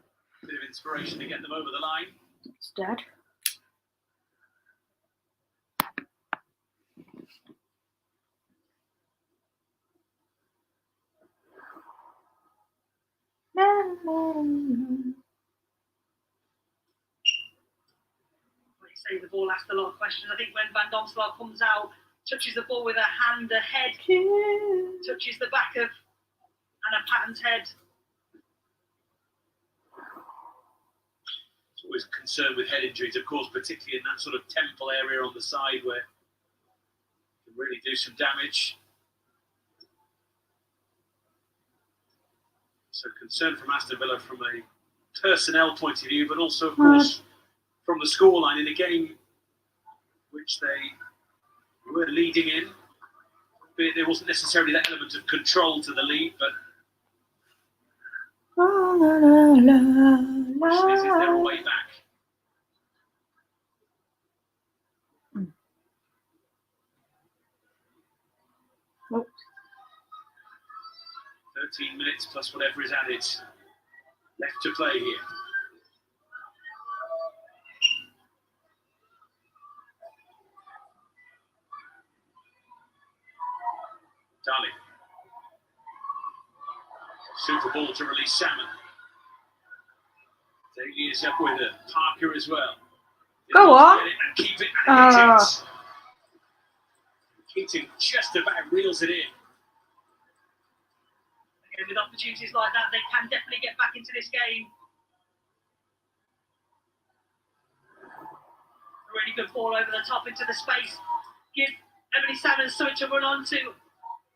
bit of inspiration to get them over the line. It's dead. say the ball asked a lot of questions. I think when Van Domselaar comes out, touches the ball with a hand, a head, touches the back of Anna Patton's head. There's always concern with head injuries, of course, particularly in that sort of temple area on the side where it can really do some damage. So concern from Aston Villa from a personnel point of view, but also, of course, from the scoreline in a game which they were leading in. There wasn't necessarily that element of control to the lead, but the question is there a way back? Oops. 13 minutes plus whatever is added left to play here. Dali. Super ball to release Salmon. Daly is up with it. Parker as well. Go on. And keep it. And Keating just about reels it in. Again, with opportunities like that, they can definitely get back into this game. A really good ball over the top into the space. Give Emily Salmon something to run onto.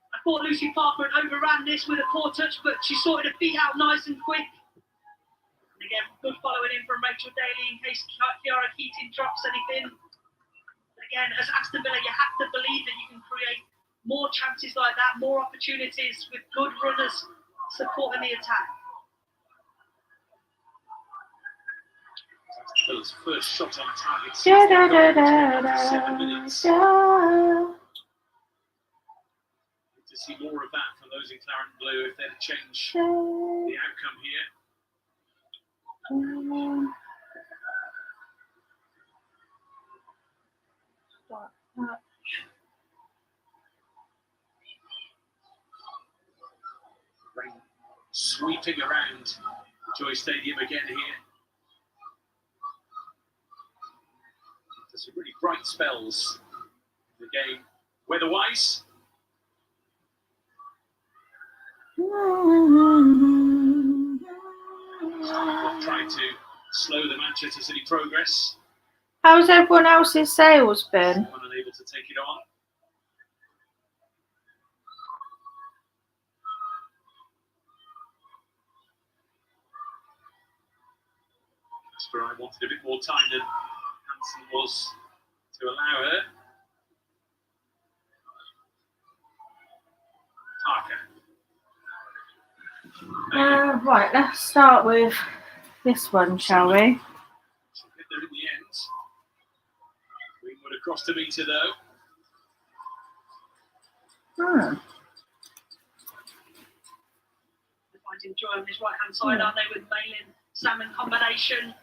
I thought Lucy Parker had overran this with a poor touch, but she sorted her feet out nice and quick. And again, good following in from Rachel Daly in case Kiara Keating drops anything. But again, as Aston Villa, you have to believe that you can create more chances like that, more opportunities with good runners supporting the attack. Villa's first shot on target. 7 minutes. To see more of that from those in claret and blue if they're to change the outcome here. Rain sweeping around Joy Stadium again here. There's some really bright spells in the game weather-wise. Trying to slow the Manchester City progress. How's everyone else's sales been? Unable to take it on. Jasper, I wanted a bit more time than Hansen was to allow her. Parker. Right, let's start with this one, shall we? She'll get there in the end. Greenwood across to meet her though. They're finding joy on this right hand side, aren't they, with Malin Salmon combination?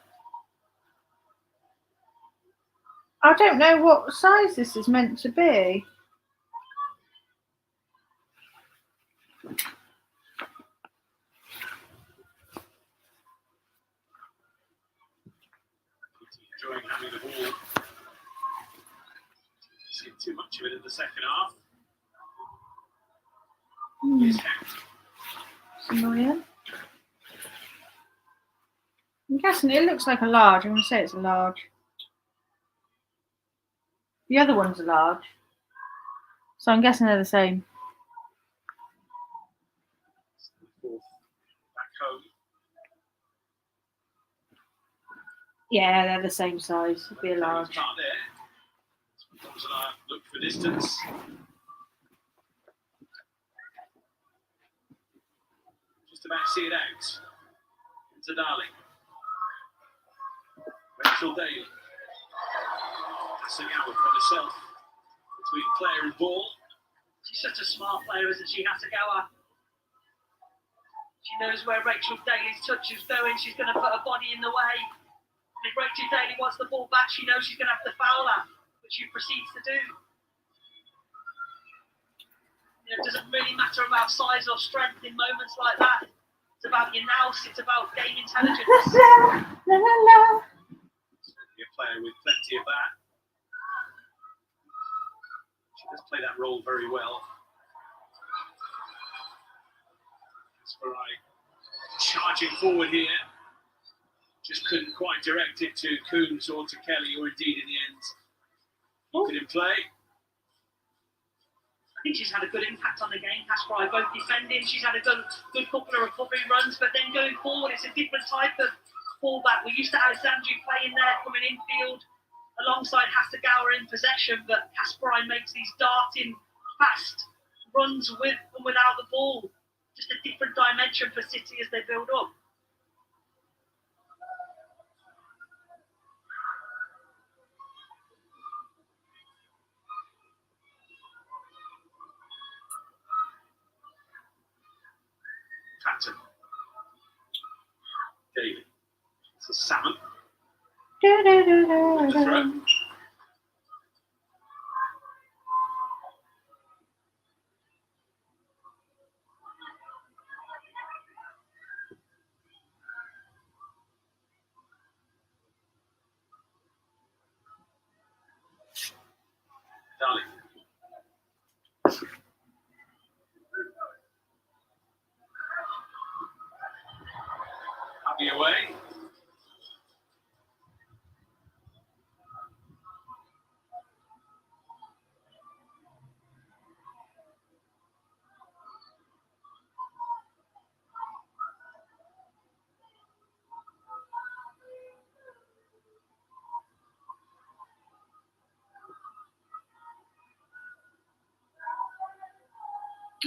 I don't know what size this is meant to be. Enjoying having the ball. Seen too much of it in the second half. Annoying. I'm guessing it looks like a large. I'm going to say it's a large. The other one's a large. So I'm guessing they're the same. Back home. Yeah, they're the same size. It'd be a large. Not there. Look for distance. Just about see it out. Into Darling. Rachel Daly. Passing out with herself between player and ball. She's such a smart player, isn't she? Has to go up. She knows where Rachel Daly's touch is going. She's going to put her body in the way. And if Rachel Daly wants the ball back, she knows she's going to have to foul her, which she proceeds to do. You know, it doesn't really matter about size or strength in moments like that. It's about your nous. It's about game intelligence. A player with plenty of that. She does play that role very well. Kasparai charging forward here. Just couldn't quite direct it to Coombs or to Kelly, or indeed in the end, he couldn't play. I think she's had a good impact on the game, Kasparai, both defending. She's had a good couple of recovery runs, but then going forward, it's a different type of fullback. We're used to Alexandru playing there, coming infield alongside Hasagawa in possession, but Kasparai makes these darting, fast runs with and without the ball. Just a different dimension for City as they build up. Patton. Daly. It's a Salmon. With the throw. Dali. Happy away.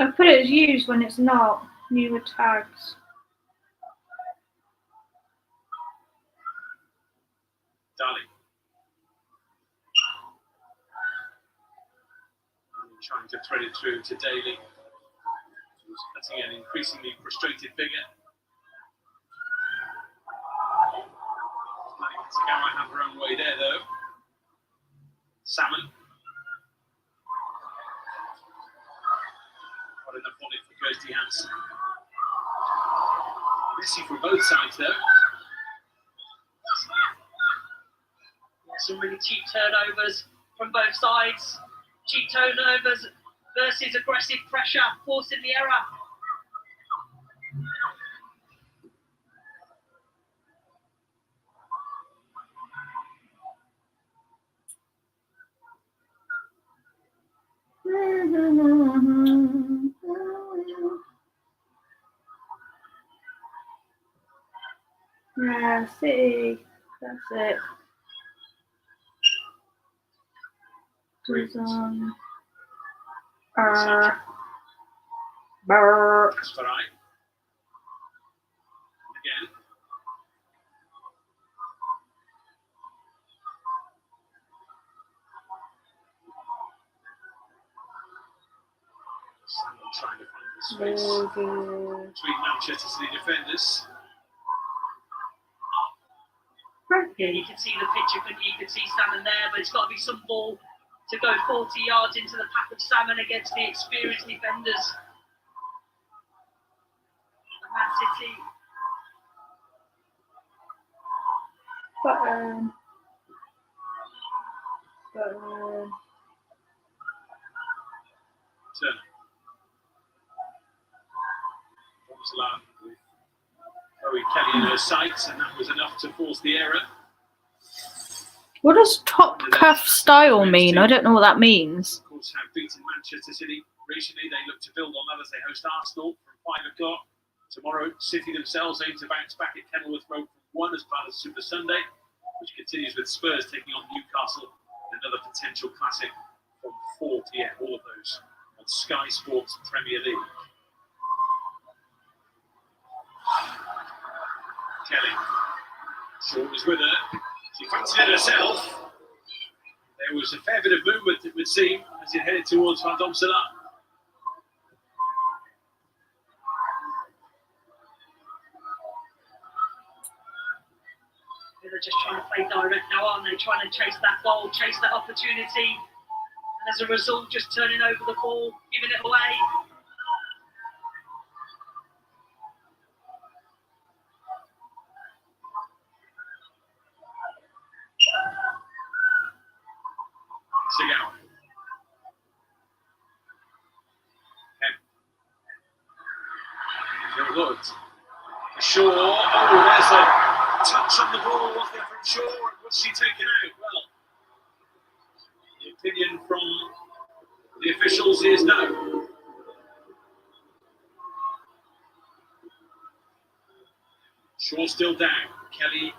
I put it as used when it's not. Newer tags. Dali. Trying to thread it through to Daly, who's cutting an increasingly frustrated figure. Letting Hasagawa have her own way there, though. Salmon. Got enough on it for Kirsty Hansen. Messy from both sides, though. Some really cheap turnovers from both sides. Cheap turnovers versus aggressive pressure, forcing the error. Yeah, City. That's it. Goes on. Kasparai. Again. Salmon trying to find the space between Manchester City defenders. Yeah, you can see the picture, you can see Salmon there, but it's got to be some ball to go 40 yards into the path of Salmon against the experienced defenders of Man City. Turner. Thompson with Chloe Kelly in her sights, and that was enough to force the error. What does top cuff style mean? I don't know what that means. Of course, have beaten Manchester City recently. They look to build on that as they host Arsenal from 5 o'clock. Tomorrow, City themselves aim to bounce back at Kenilworth Road from 1 as part of Super Sunday, which continues with Spurs taking on Newcastle, another potential classic from 4 p.m. All of those on Sky Sports Premier League. Kelly. Shaw was with her. She fancied it herself. There was a fair bit of movement, it would seem, as it headed towards Van Domsela. They're just trying to play direct now, aren't they? Trying to chase that goal, chase that opportunity. And as a result, just turning over the ball, giving it away. Very good. Shaw. Oh, there's a touch on the ball, was there, from Shaw? Was she taken out? Well, the opinion from the officials is no. Shaw still down. Kelly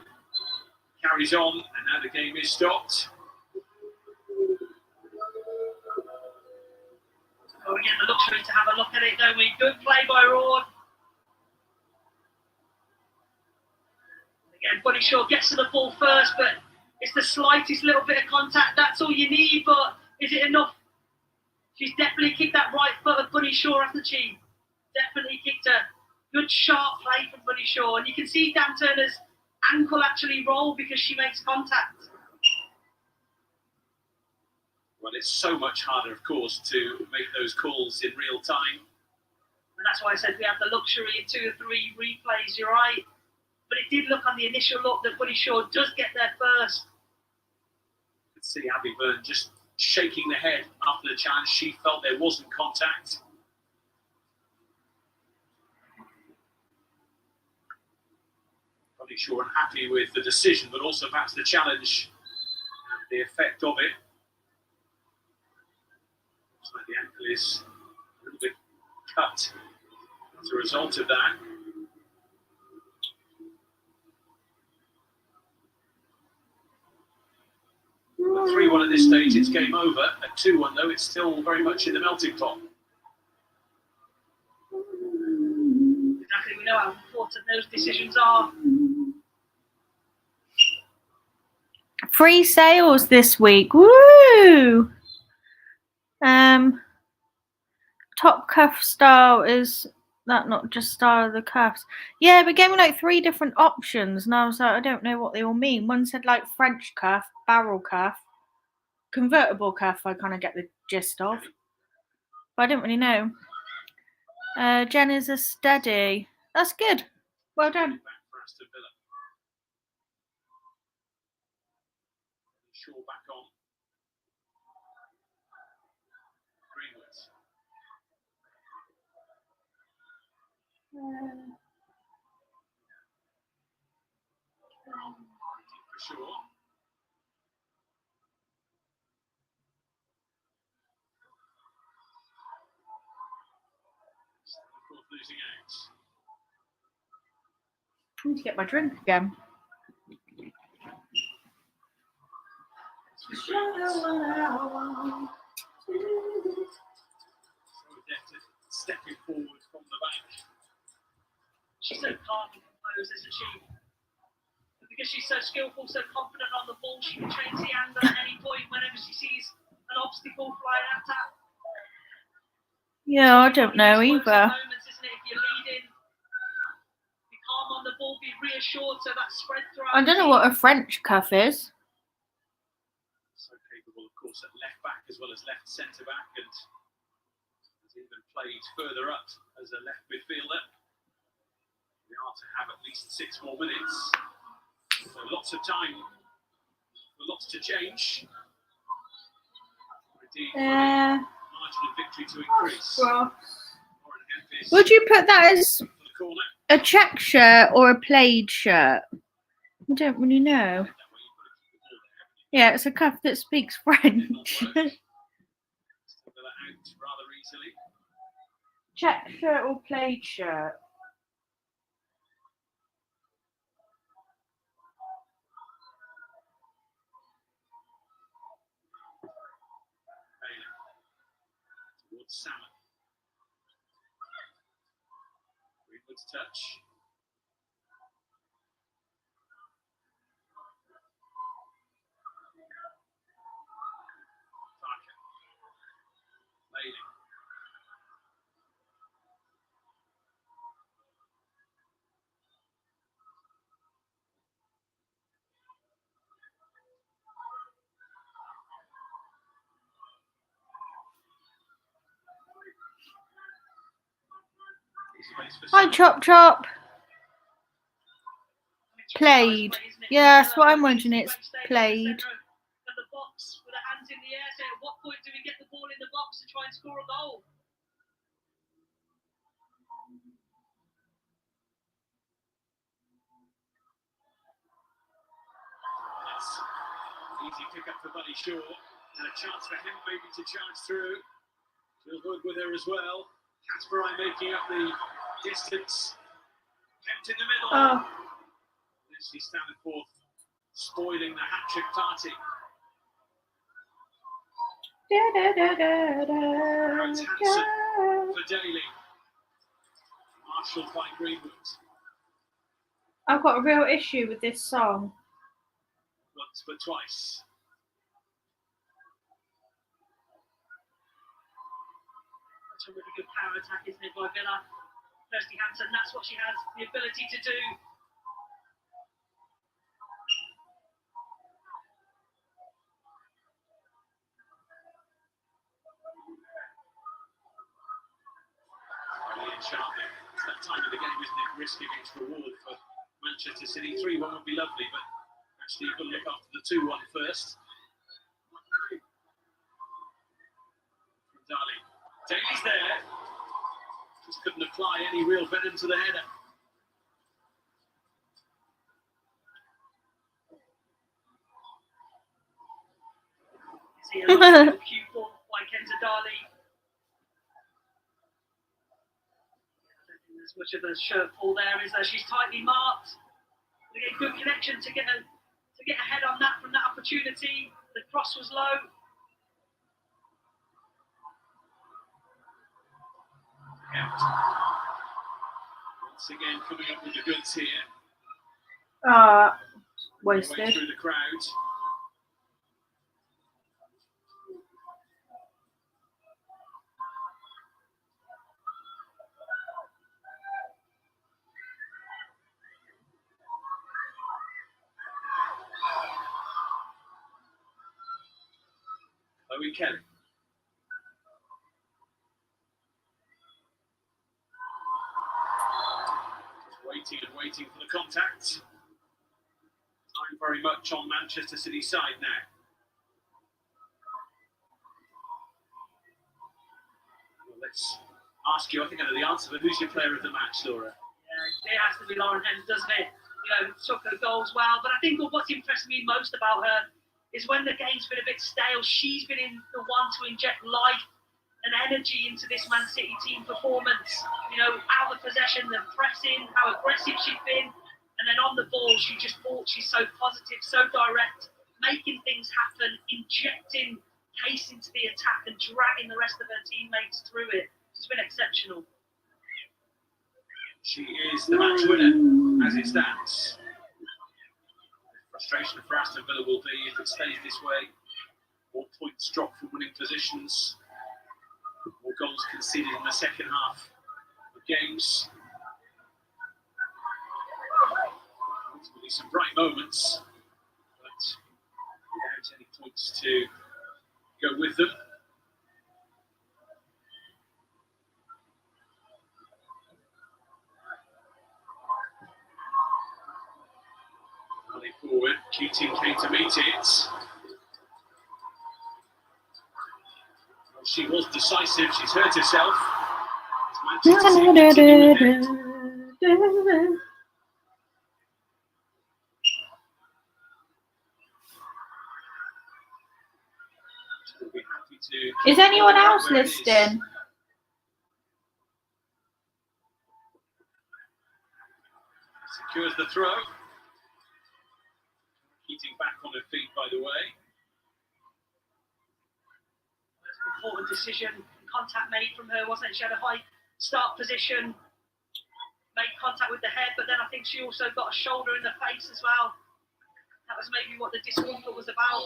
carries on, and now the game is stopped. Oh, we get the luxury to have a look at it, don't we? Good play by Raw. Again, Bunny Shaw gets to the ball first, but it's the slightest little bit of contact. That's all you need, but is it enough? She's definitely kicked that right foot of Bunny Shaw, hasn't she? Definitely kicked a good sharp play from Bunny Shaw. And you can see Dan Turner's ankle actually roll because she makes contact. Well, it's so much harder, of course, to make those calls in real time. And that's why I said we have the luxury of 2 or 3 replays, you're right. But it did look on the initial look that Bunny Shaw does get there first. You could see Abby Byrne just shaking the head after the challenge. She felt there wasn't contact. Bunny Shaw unhappy with the decision, but also perhaps the challenge and the effect of it. So the ankle is a little bit cut as a result of that. At 3-1 at this stage, it's game over. At 2-1, though, it's still very much in the melting pot. Exactly, we know how important those decisions are. Free sales this week. Woo! Top cuff style is that not just style of the cuffs? Yeah, but gave me like 3 different options, and I was like, I don't know what they all mean. One said like French cuff, barrel cuff, convertible cuff. I kind of get the gist of, but I didn't really know. Jen is a steady. That's good. Well done. Shaw back on. Greenwood. For sure. Of course, losing out. I need to get my drink again. So adept at stepping forward from the back. She's so calm and composed, isn't she? Because she's so skillful, so confident on the ball, she can change the angle at any point whenever she sees an obstacle flying at her. Yeah, I don't know either. Moments, isn't it? If you're leading, be calm on the ball, be reassured so that spread throughout. I don't know what a French cuff is. So capable, of course, at left back as well as left centre back, and has even played further up as a left midfielder. We are to have at least 6 more minutes, so lots of time for lots to change. Indeed, margin of victory to increase. Would you put that as a check shirt or a plaid shirt? I don't really know. Yeah, it's a cuff that speaks French. Check shirt or plaid shirt? Towards Salmon. Greenwood's touch. Parker. Lady. Hi, Chop Chop. Plaid. Yeah, that's what I'm wondering. It's plaid. The box with her hands in the air. So at what point do we get the ball in the box to try and score a goal? Easy pick up for Buddy Shaw. And a chance for him maybe to charge through. Jill Hood with her as well. Kasparai making up the distance. Kept in the middle. Oh. Lucy Stanforth spoiling the hat-trick party. Hanson for Daly. Marshall by Greenwood. I've got a real issue with this song. Once but twice. That's a really good power attack, isn't it, by Villa? Kirsty Hanson, that's what she has the ability to do. Sharply. It's that time of the game, isn't it? Risk against reward for Manchester City. 3-1 would be lovely, but actually you've got to look after the 2-1 first. From Daly. Daly's there. Just couldn't apply any real venom to the header. See a lot of cue ball by Kenza Daly. As much of a shirt pull there is there. She's tightly marked. They get good connection to get ahead on that from that opportunity. The cross was low. Once again coming up with the goods here. Wasted. Way through the crowd. Chloe Kelly. Waiting and waiting for the contact. Time very much on Manchester City's side now. Well, let's ask you, I think I know the answer, but who's your player of the match, Laura? Yeah, it has to be Lauren Hens, doesn't it? You know, took her goals well. But I think what's impressed me most about her is when the game's been a bit stale, she's been the one to inject life and energy into this Man City team performance. You know, out of possession, the pressing, how aggressive she's been, and then on the ball, she's so positive, so direct, making things happen, injecting pace into the attack and dragging the rest of her teammates through it. She's been exceptional. She is the match winner as it stands. Frustration for Aston Villa will be if it stays this way. More points dropped from winning positions. More goals conceded in the second half of games. Ultimately, some bright moments, but without any points to go with them. Forward, Keating came to meet it. Well, she was decisive, she's hurt herself. Manchester City continue with it. We'll be happy to. Is anyone else listening? Secures the throw. Keating back on her feet, by the way. That's an important decision. Contact made from her, wasn't it? She had a high start position, made contact with the head, but then I think she also got a shoulder in the face as well. That was maybe what the discomfort was about.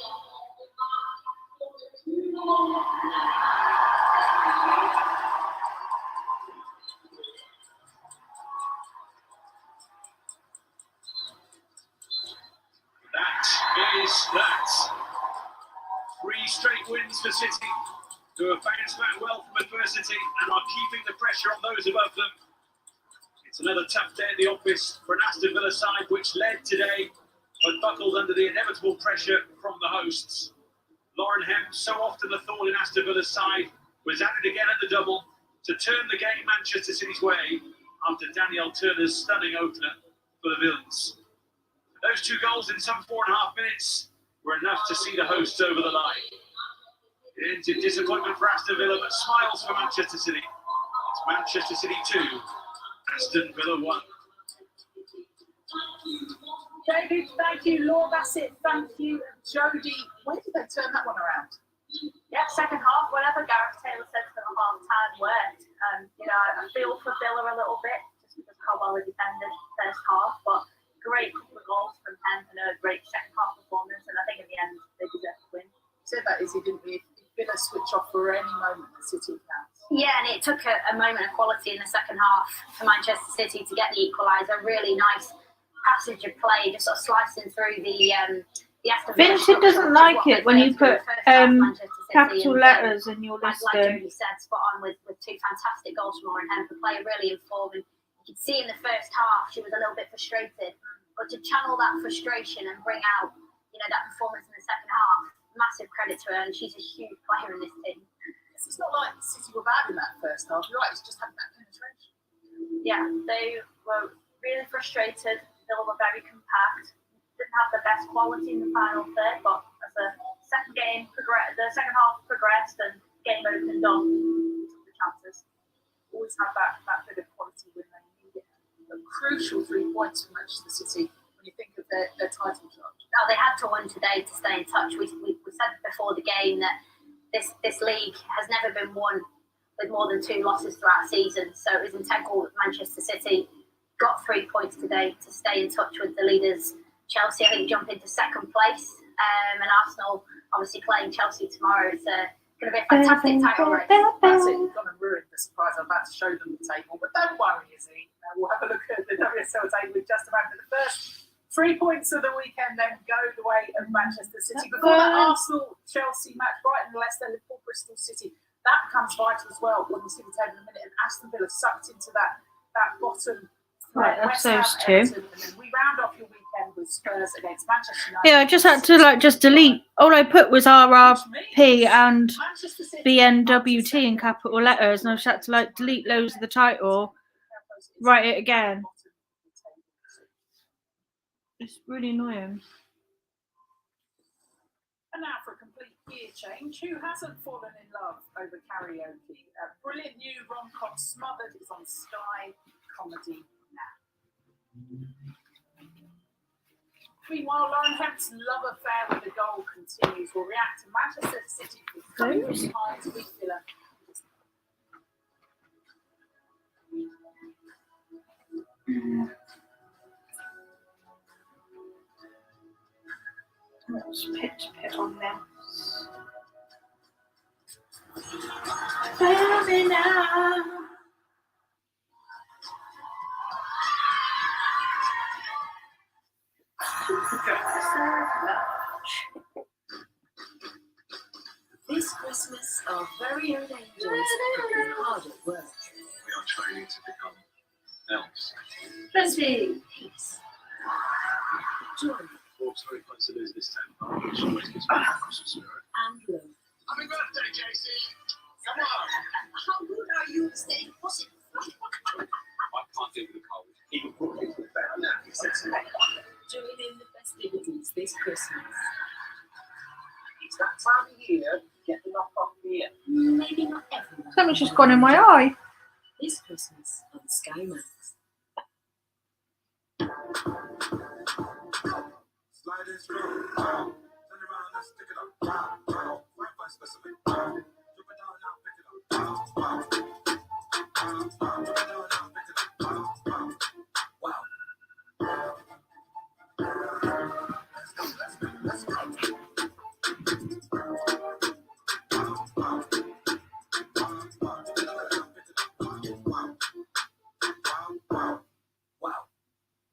That is that. 3 straight wins for City, who have bounced back well from adversity and are keeping the pressure on those above them. It's another tough day at the office for an Aston Villa side which led today but buckled under the inevitable pressure from the hosts. Lauren Hemp, so often the thorn in Aston Villa's side, was at it again at the double to turn the game Manchester City's way after Danielle Turner's stunning opener for the Villains. Those 2 goals in some 4.5 minutes were enough to see the hosts over the line. It ends in disappointment for Aston Villa, but smiles for Manchester City. It's Manchester City 2, Aston Villa 1. David, thank you. Laura Bassett, thank you. Jodie, where did they turn that one around? Yeah, second half, whatever Gareth Taylor said to them at half time worked. I feel for Villa a little bit just because of how well they defended first half, but great couple of goals from Hemp and a great second half performance, and I think in the end they deserve to win. He said that, didn't he? If Villa switch off for any moment, the City counts. Yeah, and it took a moment of quality in the second half for Manchester City to get the equaliser. Really nice passage of play, just sort of slicing through the Aston Villa. Vincent doesn't like it when you put capital letters in your Like listing. Jodie said, spot on with two fantastic goals from Lauren Hemp. The player really informed. You could see in the first half she was a little bit frustrated, but to channel that frustration and bring out, that performance in the second half, massive credit to her, and she's a huge player in this team. It's not like City were bad in that first half. You're right, it's just having that penetration. Yeah, they were really frustrated. Villa were very compact. Didn't have the best quality in the final third, but as the second half progressed and game opened up, we took the chances. Always have that bit of quality when they need it. A crucial 3 points for Manchester City when you think of their title shot. Now, they had to win today to stay in touch. We said before the game that this league has never been won with more than 2 losses throughout the season, so it was integral that Manchester City got 3 points today to stay in touch with the leaders. Chelsea, I think, jump into second place, and Arsenal obviously playing Chelsea tomorrow. It's going to be a fantastic title race. That's it. You've gone and ruined the surprise. I'm about to show them the table, but don't worry, Izzy. We'll have a look at the WSL table in just a moment. The first 3 points of the weekend then go the way of Manchester City. Before that Arsenal-Chelsea match, Brighton, Leicester, Liverpool, Bristol City, that becomes vital as well when we see the table in a minute. And Aston Villa sucked into that bottom. Right, that's those two. Everton, and then we round off your weekend with Spurs against Manchester United. Yeah, I just had to just delete. All I put was RRP and BNWT in capital letters, and I just had to delete loads of the title, write it again. It's really annoying. And now for a complete gear change, who hasn't fallen in love over karaoke? A brilliant new rom-com, Smothered, is on Sky Comedy now. Meanwhile, Lauren Hemp's love affair with the goal continues. We'll react to Manchester City coming from behind with Villa. Let's pit on this. Tell me now. This Christmas, our very own angels are working hard at work. We are training to become elves. Plenty peace, joy, Forbes very close to lose this tempo, which always gives me a Christmas spirit. and love. Happy birthday, JC. Come on. How good are you at staying positive? I can't deal with the cold. Even cooking with better now. Join in the festivities this Christmas. It's that time of year to get the knock off here. Maybe not everyone. Something's just gone in my eye. This Christmas on Sky Max. Slide and scroll. Turn around and stick it up. Wow, wow. Wi-Fi specimen. Drop it down now, pick it up. Wow, wow. Drop it down now, pick it up. Wow, wow. Wow. Let's go.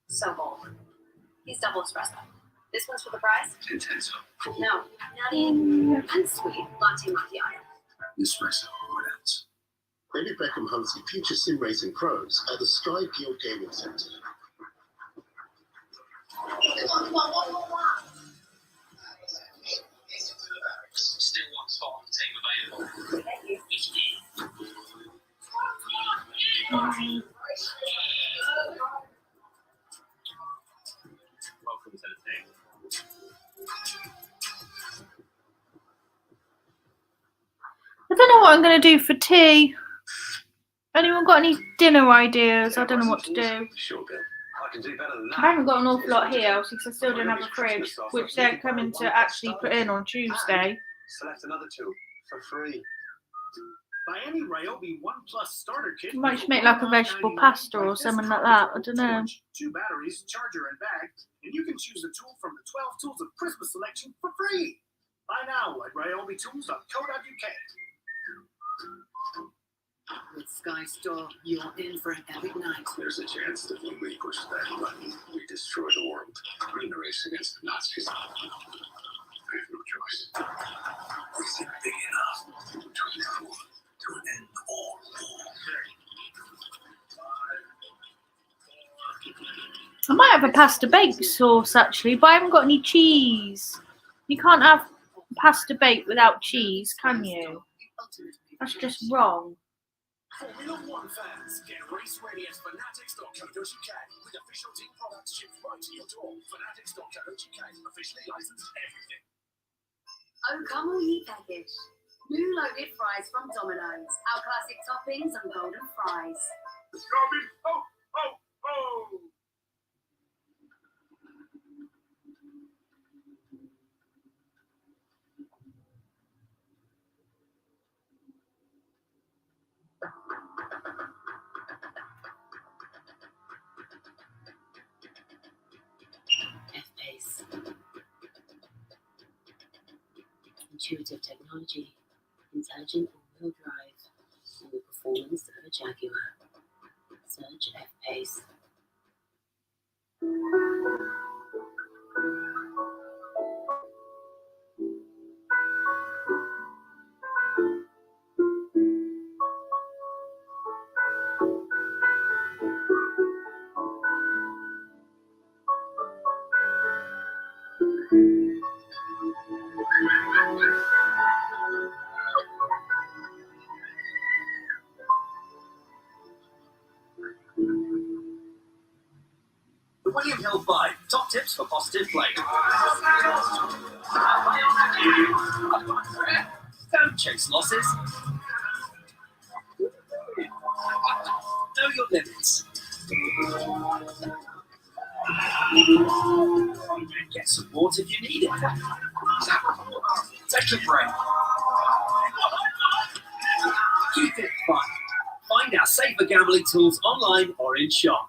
So bold. He's double espresso. This one's for the prize? Intenso. No, nutty and sweet latte macchiato. Espresso. What else? David Beckham hosted future sim racing pros at the Sky Guild Gaming Centre. Still one spot on the team available. Welcome to the team. I don't know what I'm going to do for tea. Anyone got any dinner ideas? I don't know what to do. Sure, Bill. I can do better than that. I haven't got an awful lot here because I still don't have a fridge, which they're coming to actually put in on Tuesday. Select another two for free. Buy any Ryobi 1 Plus starter kit. Might just make like a vegetable pasta or something like that. I don't know. 2 batteries, charger, and bag, and you can choose a tool from the 12 tools of Christmas selection for free. Buy now at ryobitools.co.uk. With Sky Store, you're in for an epic night. There's a chance that when we push that button, we destroy the world. We're in a race against the Nazis. I have no choice. We think big enough to end all war. I might have a pasta bake sauce actually, but I haven't got any cheese. You can't have pasta bake without cheese, can you? That's just wrong. Formula One fans, get race ready at fanatics.co.uk with official team products shipped right to your door. Fanatics.co.uk, officially licensed everything. Oh, come all ye package. New loaded fries from Domino's. Our classic toppings and golden fries. It's coming. Oh, oh, oh. F-Pace. Intuitive technology, intelligent all-wheel drive, and the performance of a Jaguar. Search F-Pace. The William Hill 5, top tips for positive play. Don't chase losses. Know your limits. Get support if you need it. Take a break. Keep it fun. Find our safer gambling tools online or in shop.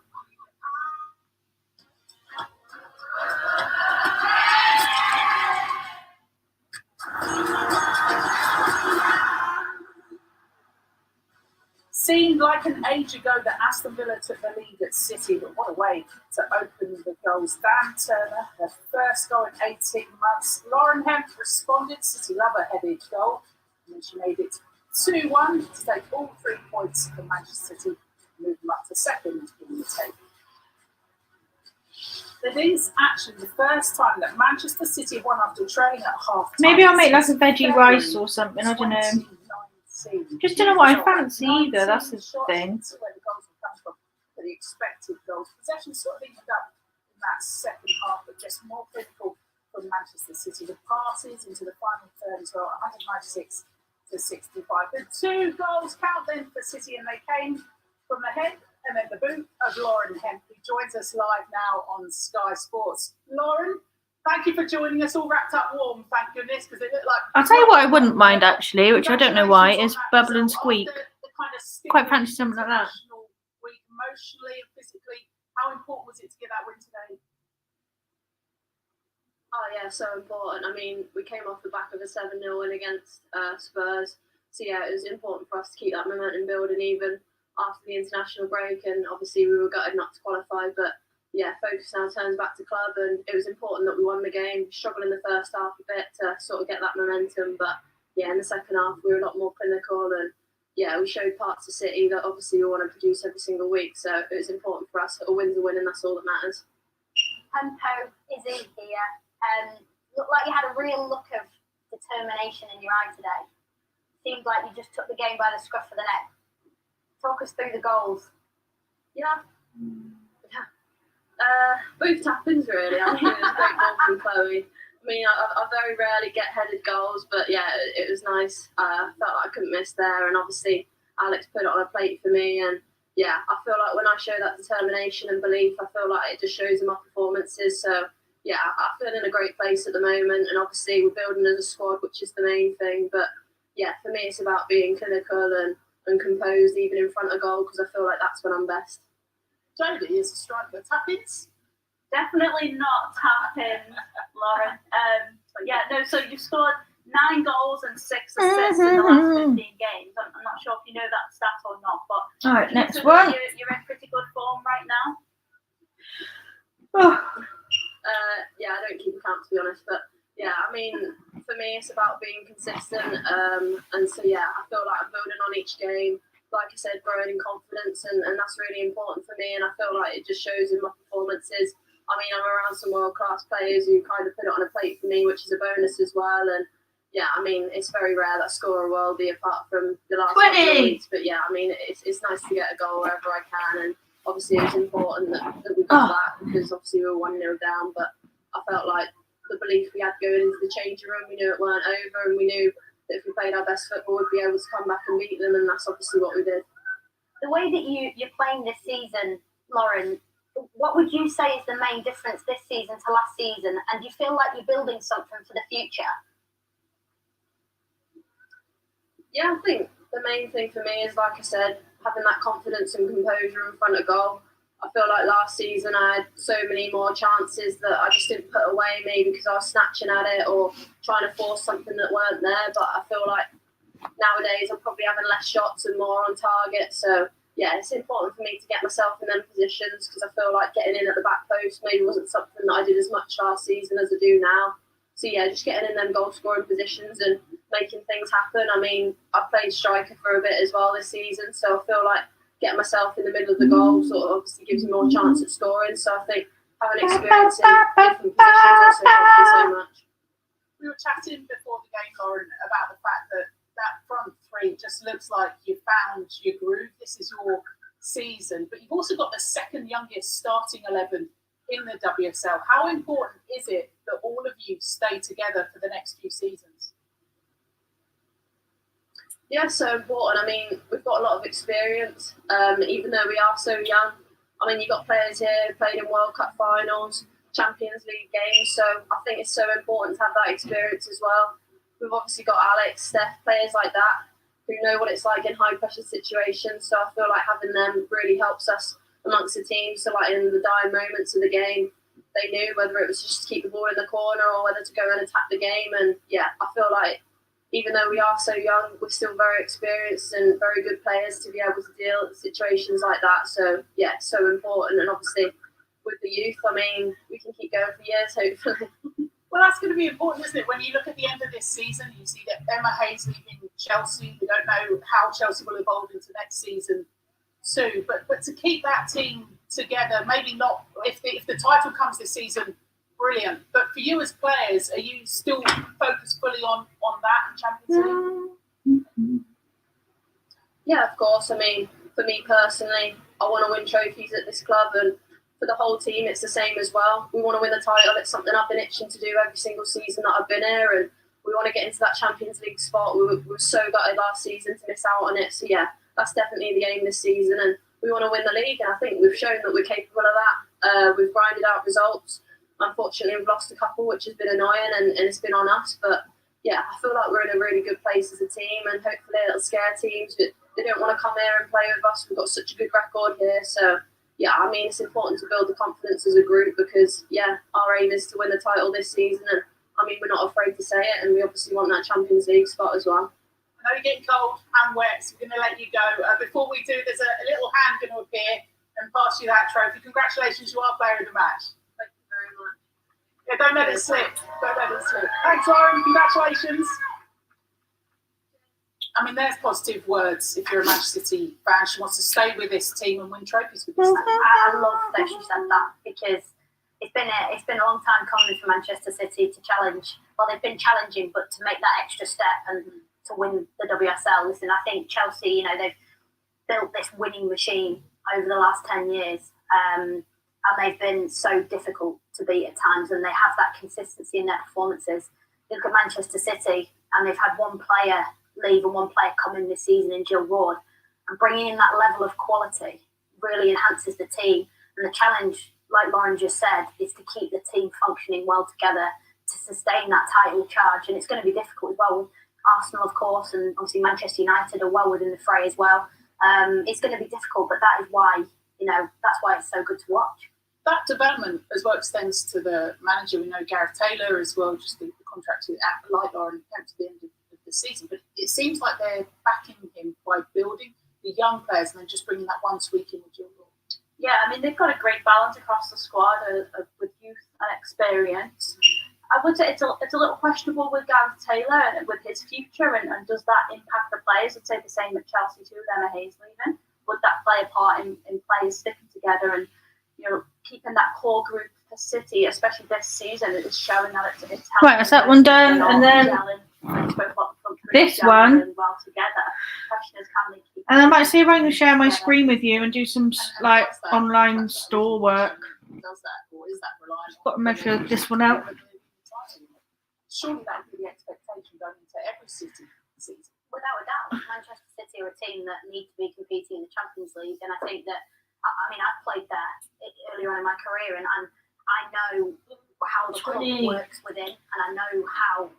Seemed like an age ago that Aston Villa took the lead at City, but what a way to open the goals. Dan Turner, her first goal in 18 months. Lauren Hemp responded. City lover headed goal, and then she made it 2-1 to take all 3 points for Manchester City, move them up to second in the table. It is actually the first time that Manchester City won after trailing at half time. Maybe I'll make like a veggie rice or something, I don't know. Just don't know what I fancy either, that's the thing. Where the goals will come from, but the expected goals. Possession sort of ended up in that second half, but just more critical from Manchester City. The passes into the final third as well, 196 to 65. The 2 goals count then for City, and they came from the head and then the boot of Lauren Hemp, who joins us live now on Sky Sports. Lauren, thank you for joining us, all wrapped up warm, thank goodness, because it looked like... I'll tell you what I wouldn't mind actually, which I don't know why, is Bubble and Squeak. Quite fancy something like that. Week, emotionally and physically, how important was it to get that win today? Oh yeah, so important. I mean, we came off the back of a 7-0 win against Spurs, so yeah, it was important for us to keep that momentum building even after the international break, and obviously we were gutted not to qualify, but yeah, focus now turns back to club, and it was important that we won the game. We struggled in the first half a bit to sort of get that momentum, but yeah, in the second half we were a lot more clinical, and yeah, we showed parts of City that obviously we want to produce every single week, so it was important for us. A win's a win, and that's all that matters. Tempo is in here. Looked like you had a real look of determination in your eye today. Seemed like you just took the game by the scruff of the neck. Talk us through the goals. Yeah. Both tap-ins really. I mean, it was a great goal from Chloe. I mean, I very rarely get headed goals, but yeah, it was nice. I felt like I couldn't miss there, and obviously Alex put it on a plate for me. And yeah, I feel like when I show that determination and belief, I feel like it just shows in my performances. So yeah, I feel in a great place at the moment, and obviously we're building as a squad, which is the main thing. But yeah, for me, it's about being clinical and composed, even in front of goal, because I feel like that's when I'm best. Jodie is a striker. Tap-ins? Definitely not tap-ins, Lauren. But yeah, no, so you've scored 9 goals and 6 assists in the last 15 games. I'm not sure if you know that stat or not, but all right, next one. You're in pretty good form right now. Yeah, I don't keep account, to be honest, but yeah, I mean, for me, it's about being consistent. And so yeah, I feel like I'm building on each game. Like I said, growing in confidence, and that's really important for me. And I feel like it just shows in my performances. I mean, I'm around some world-class players who kind of put it on a plate for me, which is a bonus as well. And yeah, I mean, it's very rare that I score a worldie apart from the last 20. couple of weeks. But yeah, I mean, it's nice to get a goal wherever I can. And obviously, it's important that we got that, because obviously we were 1-0 down. But I felt like the belief we had going into the changing room, we knew it weren't over, and we knew that if we played our best football, we'd be able to come back and beat them. And that's obviously what we did. The way that you're playing this season, Lauren, what would you say is the main difference this season to last season? And do you feel like you're building something for the future? Yeah, I think the main thing for me is, like I said, having that confidence and composure in front of goal. I feel like last season I had so many more chances that I just didn't put away, maybe because I was snatching at it or trying to force something that weren't there. But I feel like nowadays I'm probably having less shots and more on target. So yeah, it's important for me to get myself in them positions, because I feel like getting in at the back post maybe wasn't something that I did as much last season as I do now. So yeah, just getting in them goal scoring positions and making things happen. I mean, I played striker for a bit as well this season, so I feel like getting myself in the middle of the goal sort of obviously gives me more chance at scoring. So I think having experience in different positions also helps me so much. We were chatting before the game, Lauren, about the fact that front three just looks like you found your groove. This is your season, but you've also got the second youngest starting 11 in the WSL. How important is it that all of you stay together for the next few seasons? Yeah, so important. I mean, we've got a lot of experience, even though we are so young. I mean, you've got players here who played in World Cup finals, Champions League games, so I think it's so important to have that experience as well. We've obviously got Alex, Steph, players like that who know what it's like in high-pressure situations, so I feel like having them really helps us amongst the team. So like in the dying moments of the game, they knew whether it was just to keep the ball in the corner or whether to go and attack the game. And yeah, I feel like even though we are so young, we're still very experienced and very good players to be able to deal with situations like that. So yeah, it's so important. And obviously with the youth, I mean, we can keep going for years, hopefully. Well, that's going to be important, isn't it? When you look at the end of this season, you see that Emma Hayes leaving Chelsea. We don't know how Chelsea will evolve into next season too. But to keep that team together, maybe not if the title comes this season, brilliant. But for you as players, are you still focused fully on that and Champions League? Yeah, of course. I mean, for me personally, I want to win trophies at this club, and for the whole team, it's the same as well. We want to win the title. It's something I've been itching to do every single season that I've been here, and we want to get into that Champions League spot. We were so gutted last season to miss out on it. So yeah, that's definitely the aim this season, and we want to win the league, and I think we've shown that we're capable of that. We've grinded out results. Unfortunately, we've lost a couple, which has been annoying, and it's been on us. But yeah, I feel like we're in a really good place as a team, and hopefully it'll scare teams. They don't want to come here and play with us. We've got such a good record here. So yeah, I mean, it's important to build the confidence as a group, because yeah, our aim is to win the title this season, and I mean, we're not afraid to say it, and we obviously want that Champions League spot as well. I know you're getting cold and wet, so we're going to let you go. Before we do, there's a little hand going to appear and pass you that trophy. Congratulations, you are player of the match. Thank you very much. Yeah, don't let it slip. Don't let it slip. Thanks, Lauren. Congratulations. I mean, there's positive words if you're a Manchester City fan. She wants to stay with this team and win trophies with this team. I love that she said that, because it's been a long time coming for Manchester City to challenge. Well, they've been challenging, but to make that extra step and to win the WSL. Listen, I think Chelsea, they've built this winning machine over the last 10 years, and they've been so difficult to beat at times, and they have that consistency in their performances. Look at Manchester City, and they've had one player leave and one player come in this season in Jill Ward, and bringing in that level of quality really enhances the team. And the challenge, like Lauren just said, is to keep the team functioning well together to sustain that title charge. And it's going to be difficult as well. Arsenal, of course, and obviously Manchester United are well within the fray as well. It's going to be difficult, but that is why, that's why it's so good to watch. That development as well extends to the manager. We know Gareth Taylor as well, just the contract with like Lauren Kemp to the end of the season. But it seems like they're backing him by building the young players and then just bringing that one tweak in with Jill Ward. Yeah, I mean, they've got a great balance across the squad with youth and experience. I would say it's a little questionable with Gareth Taylor and with his future, and does that impact the players? I'd say the same at Chelsea too, with Emma Hayes leaving. Would that play a part in players sticking together and keeping that core group for City, especially this season? It is showing that it's Right, is that one done? And then this one. well together. Question is, can they keep? And I might see if I can share my screen with you and do some like online store work. Does that, or is that reliable? Got to measure this one out. Surely that would be the expectation going into every City season. Without a doubt, Manchester City are a team that need to be competing in the Champions League, and I think that, I've played there earlier on in my career, and I know how the club works within, and I know how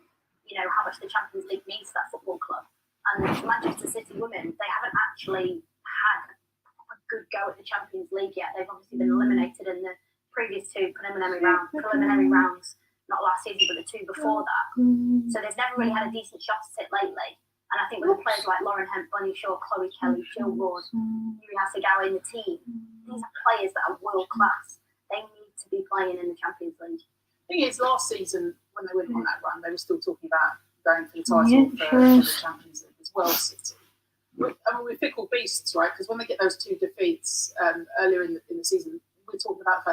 much the Champions League means to that football club. And the Manchester City women, they haven't actually had a good go at the Champions League yet. They've obviously been eliminated in the previous two preliminary rounds. Not last season, but the two before that. So they've never really had a decent shot at it lately. And I think with the players like Lauren Hemp, Bunny Shaw, Chloe Kelly, Jill Ward, Yuri Hasegawa in the team, these are players that are world class. They need to be playing in the Champions League. The thing is, last season, when they went on that run, they were still talking about going for the title for the Champions League as well, City. We're fickle beasts, right? Because when they get those two defeats earlier in the season, we're talking about,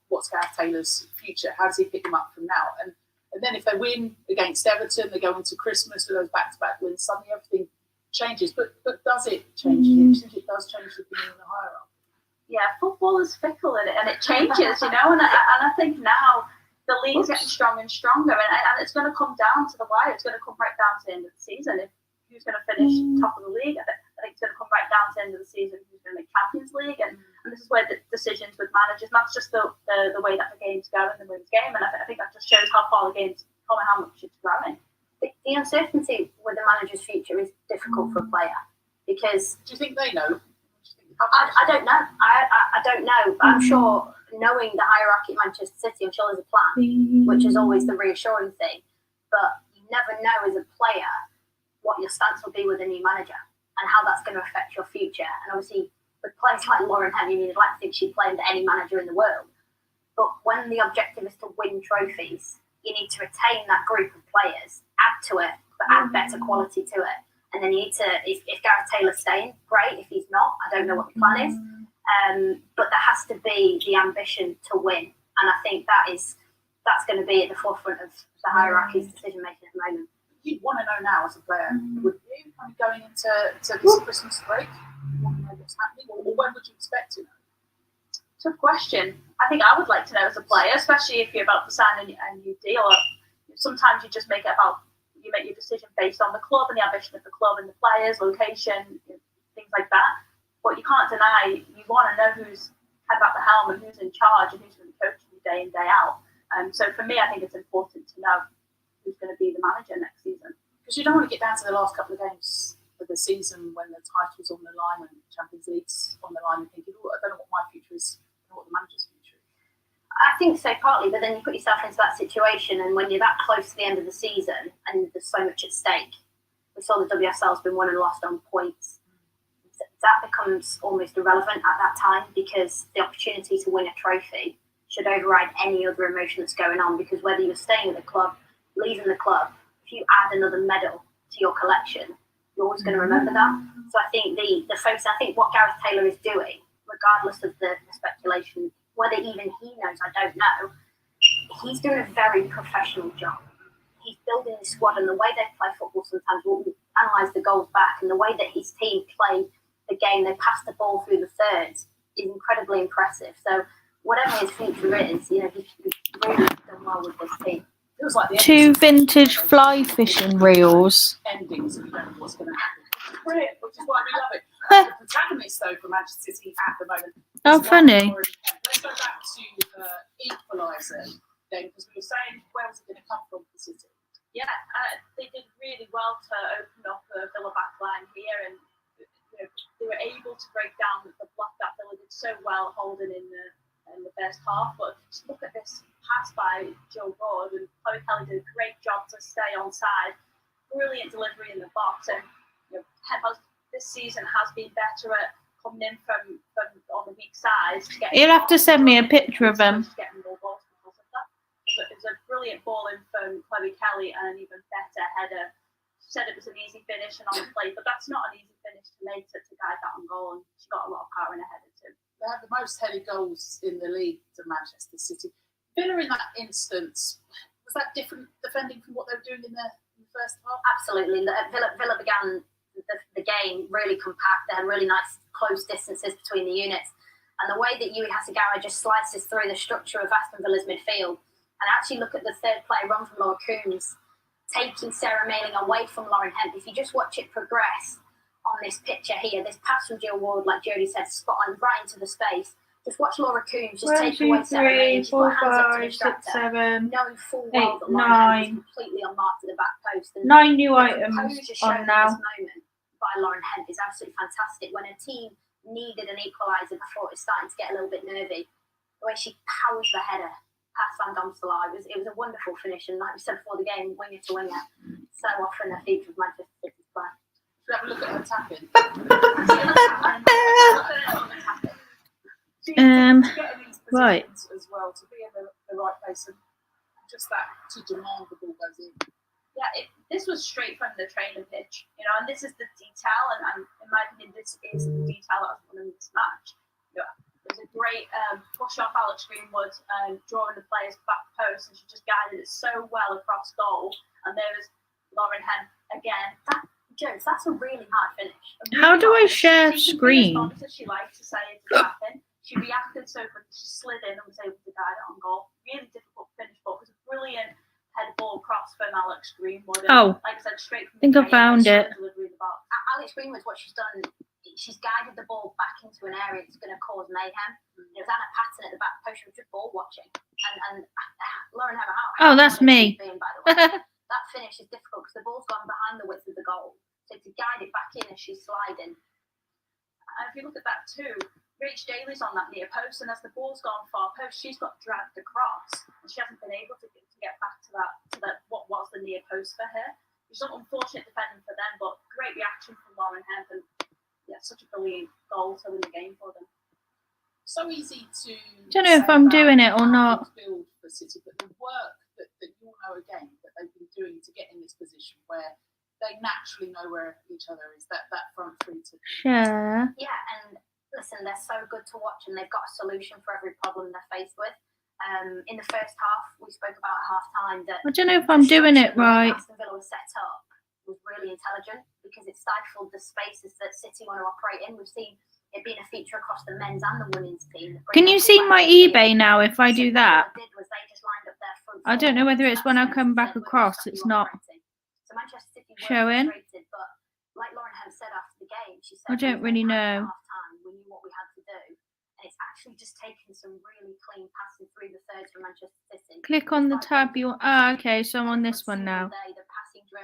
what's Gareth Taylor's future? How does he pick them up from now? And then if they win against Everton, they go into Christmas with those back-to-back wins, suddenly everything changes. But does it change? Do you think it does change the beginning of the hierarchy? Yeah, football is fickle and it changes, and I think now the league's getting stronger and stronger, and it's going to come down to the wire. It's going to come right down to the end of the season. If who's going to finish top of the league, I think it's going to come right down to the end of the season. Who's going to make Champions League, and this is where the decisions with managers, not just the way that the game's going, the women's game, and I think that just shows how far the game's come and how much it's growing. The uncertainty with the manager's future is difficult for a player because. Do you think they know? I don't know. I don't know. But I'm sure, knowing the hierarchy at Manchester City, I'm sure there's a plan, which is always the reassuring thing. But you never know as a player what your stance will be with a new manager and how that's going to affect your future. And obviously, with players like Lauren Hemp, I'd like to think she'd play under any manager in the world. But when the objective is to win trophies, you need to retain that group of players, add to it, but add better quality to it. And then you need to, if Gareth Taylor's staying, great. If he's not, I don't know what the plan is. But there has to be the ambition to win. And I think that's going to be at the forefront of the hierarchy's decision making at the moment. You'd want to know now as a player, would you, going into this Christmas break? You want to know what's happening, or when would you expect to know? Tough question. I think I would like to know as a player, especially if you're about to sign a new deal. Sometimes you just make your decision based on the club and the ambition of the club and the players, location, things like that. But you can't deny you want to know who's kind of at the helm and who's in charge and who's going to be coaching you day in, day out. So for me, I think it's important to know who's going to be the manager next season. Because you don't want to get down to the last couple of games of the season when the title's on the line, when the Champions League's on the line, and thinking, I don't know what my future is, I don't know what the manager's future is. I think so, partly, but then you put yourself into that situation, and when you're that close to the end of the season and there's so much at stake, we saw the WSL's been won and lost on points. That becomes almost irrelevant at that time because the opportunity to win a trophy should override any other emotion that's going on, because whether you're staying at the club, leaving the club, if you add another medal to your collection, you're always going to remember that. So I think the focus, I think what Gareth Taylor is doing, regardless of the speculation, whether even he knows, I don't know, he's doing a very professional job. He's building his squad, and the way they play football sometimes, we'll analyse the goals back, and the way that his team play the game, they pass the ball through the thirds, is incredibly impressive. So whatever his future is, you know, he's really done well with this team. Feels like the 2 vintage fly fishing reels. endings and you don't know what's going to happen. Brilliant, which is why we love it. The protagonist, though, for Manchester City at the moment. Oh, is funny. Lauren Kemp. Let's go back to equaliser then, because we were saying where was it going to come from for City? Yeah, they did really well to open up the Villa back line here, and you know, they were able to break down the block that Villa did so well holding in the first half. But just look at this pass by Joe Gord, and Chloe Kelly did a great job to stay on side. Brilliant delivery in the box, and you know, this season has been better at coming in from on the weak sides. You'll have to send me a picture of them. Getting more goals because of that. It was a brilliant ball in from Chloe Kelly and an even better header. She said it was an easy finish and on the plate, but that's not an easy finish to make to guide that on goal, and she got a lot of power in her header too. They have the most headed goals in the league to Manchester City. Villa in that instance, was that different defending from what they were doing in the first half? Absolutely. Villa began the game really compact. They had really nice close distances between the units. And the way that Yui Hasegawa just slices through the structure of Aston Villa's midfield, and actually look at the third play run from Laura Coombs, taking Sarah Mailing away from Lauren Hemp. If you just watch it progress on this picture here, this pass from Jill Ward, like Jodie said, spot on, right into the space. Just watch Laura Coombs just take away Sarah Mailing. She's got hands up to distract her, knowing full well that Lauren Hemp is completely unmarked to the back post. And 9 new the items composure shown on in now. this moment by Lauren Hemp is absolutely fantastic. When a team needed an equaliser before it was starting to get a little bit nervy, the way she powers the header past Van Domselaar, it was a wonderful finish. And like we said before the game, winger to winger, so often a feature of Manchester City's play. Should we have a look at her tapping? Right. As well, to be in the right place and just that to demand the ball goes in. Yeah, this was straight from the training pitch, you know, and this is the detail, and in my opinion, this is the detail that was won in this match. You know, it was a great push off Alex Greenwood, drawing the players back post, and she just guided it so well across goal. And there was Lauren Hemp again. Jones, that's a really hard finish. How do I share screen? As she likes to say it to happen. She reacted so quickly, she slid in and was able to guide it on goal. Really difficult finish, but it was a brilliant head ball cross from Alex Greenwood. And like I said, straight from I think I found it. Alex Greenwood, what she's done, she's guided the ball back into an area that's going to cause mayhem. It was Anna Patton at the back post, she was just ball watching. And Lauren Hammer, Oh, that's me. by the way. That finish is difficult because the ball's gone behind the width of the goal. So to guide it back in as she's sliding. And if you look at that too, Rach Daly's on that near post, and as the ball's gone far post, she's got dragged across, and she hasn't been able to get back to that what was the near post for her. It's an unfortunate defending for them, but great reaction from Lauren Hemp, and yeah, such a brilliant goal to win the game for them. So easy to. Don't know if I'm doing it or not. Build for City, but the work that you all know again that they've been doing to get in this position where they naturally know where each other is. That front three to. Sure. Yeah, and listen, they're so good to watch, and they've got a solution for every problem they're faced with. In the first half, we spoke about at half time that I don't know if I'm doing it right. Aston Villa was set up was really intelligent because it stifled the spaces that City want to operate in. We've seen it being a feature across the men's and the women's team. Can you see my eBay now if I do that? I don't know whether it's when I come back across, it's not So Manchester City showing. But like Lauren Hemp said after the game, she said I don't really know. we knew what we had to do, and it's actually just taken some really clean passing through the thirds for Manchester City. Click on the tab you want. Okay, so I'm on this one now.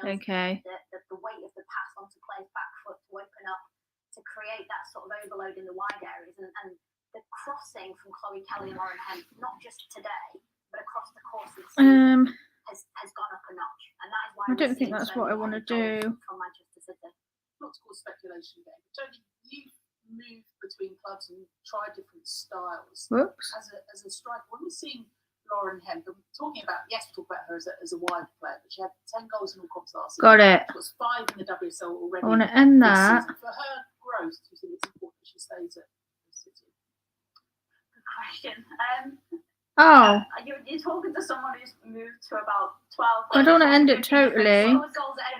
Okay. The weight of the pass onto players' back foot to open up, to create that sort of overload in the wide areas, and the crossing from Chloe Kelly and Lauren Hemp, not just today, but across the course of the season, has gone up a notch, and that is why I don't think that's what I want to do. From Manchester City. Not to call speculation game, but Jodie, you've moved between clubs and tried different styles. Whoops. As a striker, when we're seeing Lauren Hemp, and talking about, yes, we'll talk about her as a wide player, but she had 10 goals in all comps last season. Got it. She was 5 in the WSL already. I want to end that. For her growth, do you think it's important that she stays at City? Good question. Oh. You're talking to someone who's moved to about 12. I don't want to end it totally. Look, I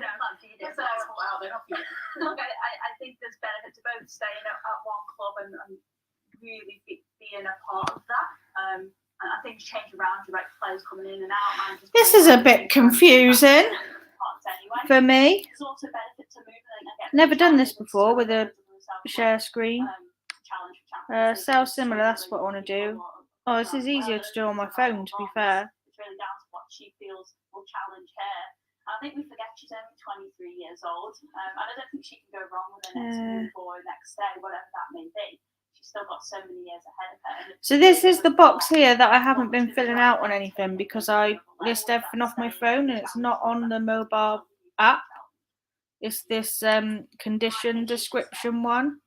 think there's benefit to both staying at one club and really being a part of that. sometimes about players coming in and out. Managers This coming is a in, bit confusing anyway. for me. There's also benefit to moving and getting Never done this challenges before to with a South share screen. challenge for Champions League. Sell similar, that's what I want to do. Oh, this is easier to do on my phone, to be fair. It's really down to what she feels will challenge her. I think we forget she's only 23 years old, and I don't think she can go wrong with her next move or next day, whatever that may be. She's still got so many years ahead of her. So this is the box here that I haven't been filling out on anything because I list everything off my phone and it's not on the mobile app. It's this condition description one.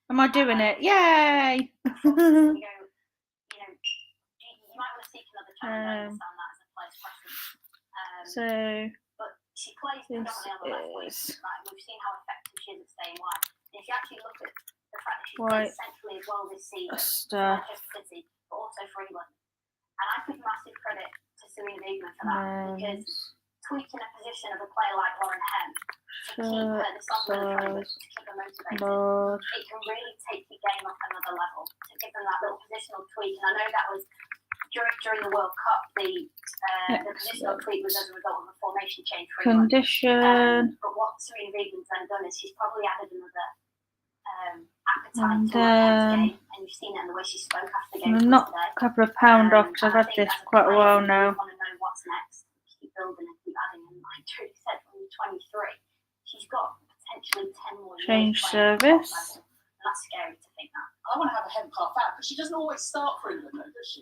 Am I doing it? Yay! So she plays predominantly on the left wing. Like, we've seen how effective she is at staying wide. If you actually look at the fact that she's played centrally as well this season, for Manchester City, but also for England. And I give massive credit to Serena Wiegman for that, because tweaking a position of a player like Lauren Hemp to keep her this on the training, to keep her motivated, it can really take your game up another level, to give them that little positional tweak. And I know that was during the World Cup, the positional tweak was as a result of a formation change for England. Condition. But what Serena Wiegman's then done is she's probably added another appetite to her game, and you've seen it in the way she spoke after the game. Knock a couple of pound off because I've had this quite a while now. You want to know what's next, keep building and keep adding. And like Trudy said, when you're 23, she's got potentially 10 more years. Change service. And that's scary to think that. I want to have a Hemp half out because she doesn't always start for England, though, does she?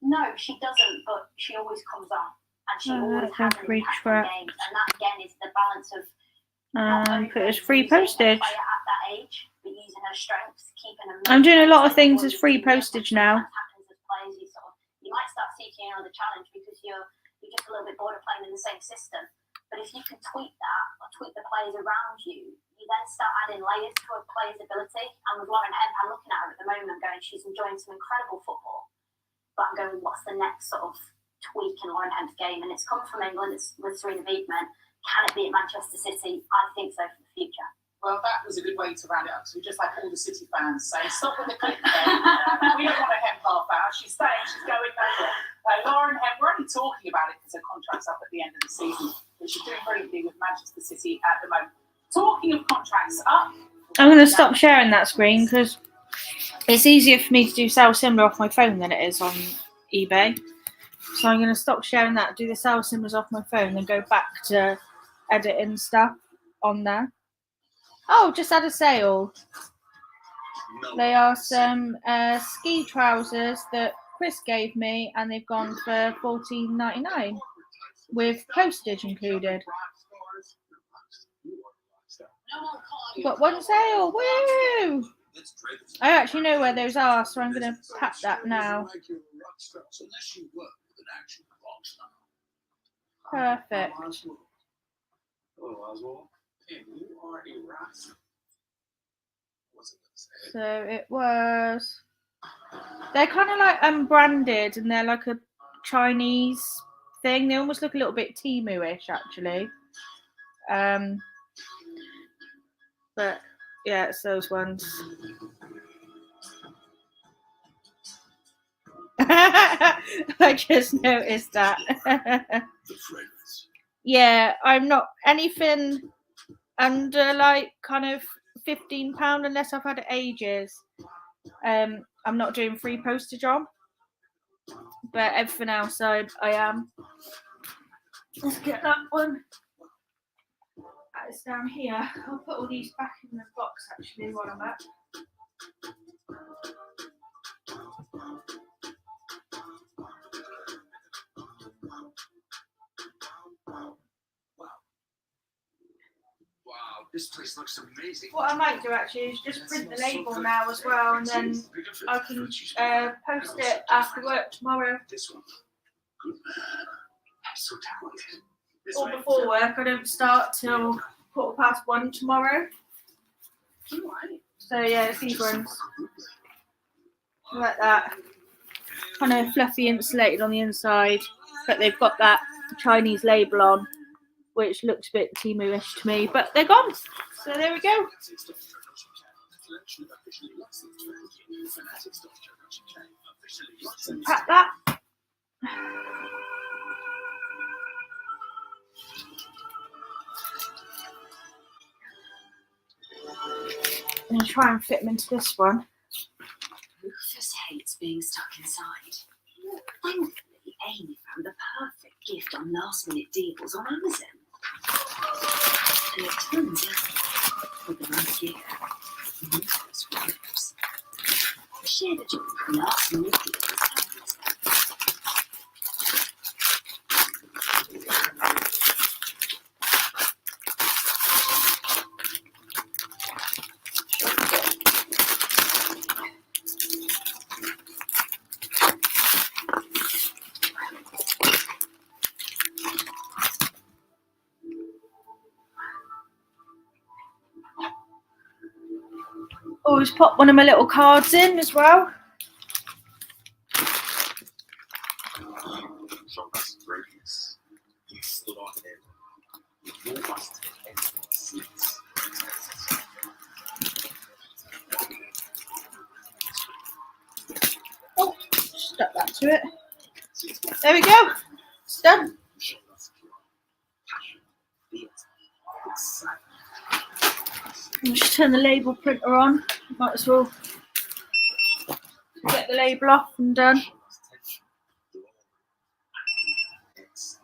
No, she doesn't, but she always comes on. And she always has an impact on games. And that, again, is the balance of put as free postage. At that age, but using her strengths, keeping her. I'm doing a lot of things as free postage now. You might start seeking another challenge because you're just a little bit bored of playing in the same system. But if you can tweak that or tweak the players around you, you then start adding layers to a player's ability. And with Lauren Hemp, I'm looking at her at the moment going, she's enjoying some incredible football. But I'm going, what's the next sort of tweak in Lauren Hemp's game? And it's come from England, it's with Serena Wiegman. Can it be at Manchester City? I think so for the future. Well, that was a good way to round it up. So we just had all the City fans say, stop with the clip game. We don't want a Hemp half hour. She's staying, she's going nowhere. Lauren Hemp, we're only talking about it because her contract's up at the end of the season. But she's doing brilliantly with Manchester City at the moment. Talking of contracts up. I'm going to stop sharing that screen because it's easier for me to do sell similar off my phone than it is on eBay. So I'm going to stop sharing that, do the sell symbols off my phone, then go back to editing stuff on there. Oh, just had a sale. They are some ski trousers that Chris gave me, and they've gone for $14.99 with postage included. Got one sale. Woo! I actually know where those are, so I'm going to tap that now. Perfect. So it was. They're kind of like unbranded, and they're like a Chinese thing. They almost look a little bit Temu-ish, actually. But yeah, it's those ones. I just noticed that. Yeah, I'm not anything under like kind of £15 unless I've had it ages. I'm not doing free postage on, but everything else I am. Let's get that one. It's down here. I'll put all these back in the box actually while I'm at. This place looks amazing. What I might do actually is just print the label now as well, and then I can post it after work tomorrow. This one. Good man. So talented. Or before work. I don't start till 1:15 tomorrow. So yeah, it's these ones. Like that. Kind of fluffy insulated on the inside, but they've got that Chinese label on, which looks a bit Temu-ish to me, but they're gone. So there we go. Pack that. I'm going to try and fit them into this one. Rufus hates being stuck inside. Thankfully, Amy found the perfect gift on last-minute deals on Amazon. And it turns out, with the right gear, Rufus rips. Share the joy of last-minute deals. Always pop one of my little cards in as well. Show us greatness. You stood on him. You must end seats. Oh, stuck that to it. There we go. It's done. I'll just turn the label printer on. Might as well get the label off and done. This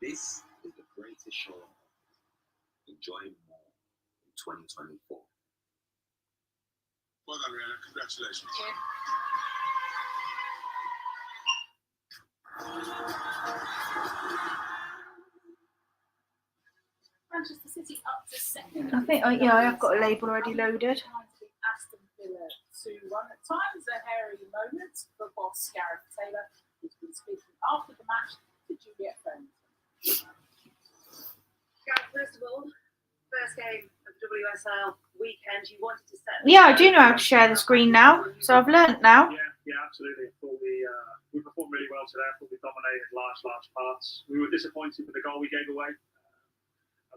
is the greatest show. Enjoy more in 2024. Well done, Rihanna. Congratulations. Manchester City up to second. I think, yeah, I have got a label already loaded. Aston Villa 2-1. At times, a hairy moment for boss Gareth Taylor, who's been speaking after the match to Juliet Friend. Gareth, first of all, first game of the WSL weekend, you wanted to set. Yeah, I do know how to share the screen now, so I've learnt now. Yeah, absolutely. I thought we performed really well today. I thought we dominated large parts. We were disappointed with the goal we gave away.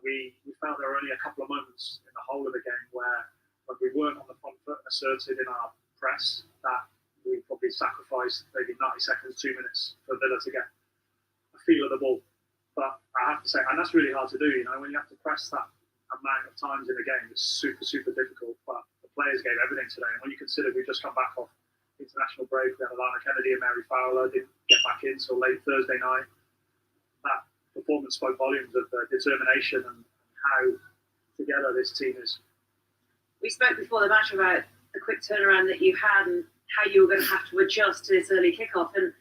We felt there were only a couple of moments in the whole of the game where, when we weren't on the front foot and asserted in our press, that we probably sacrificed maybe 90 seconds, 2 minutes for Villa to get a feel of the ball. But I have to say, and that's really hard to do, you know, when you have to press that amount of times in a game, it's super difficult. But the players gave everything today. And when you consider we just come back off international break, we had Alana Kennedy and Mary Fowler, didn't get back in till late Thursday night. That performance spoke volumes of determination and how together this team is. We spoke before the match about the quick turnaround that you had and how you were going to have to adjust to this early kickoff. And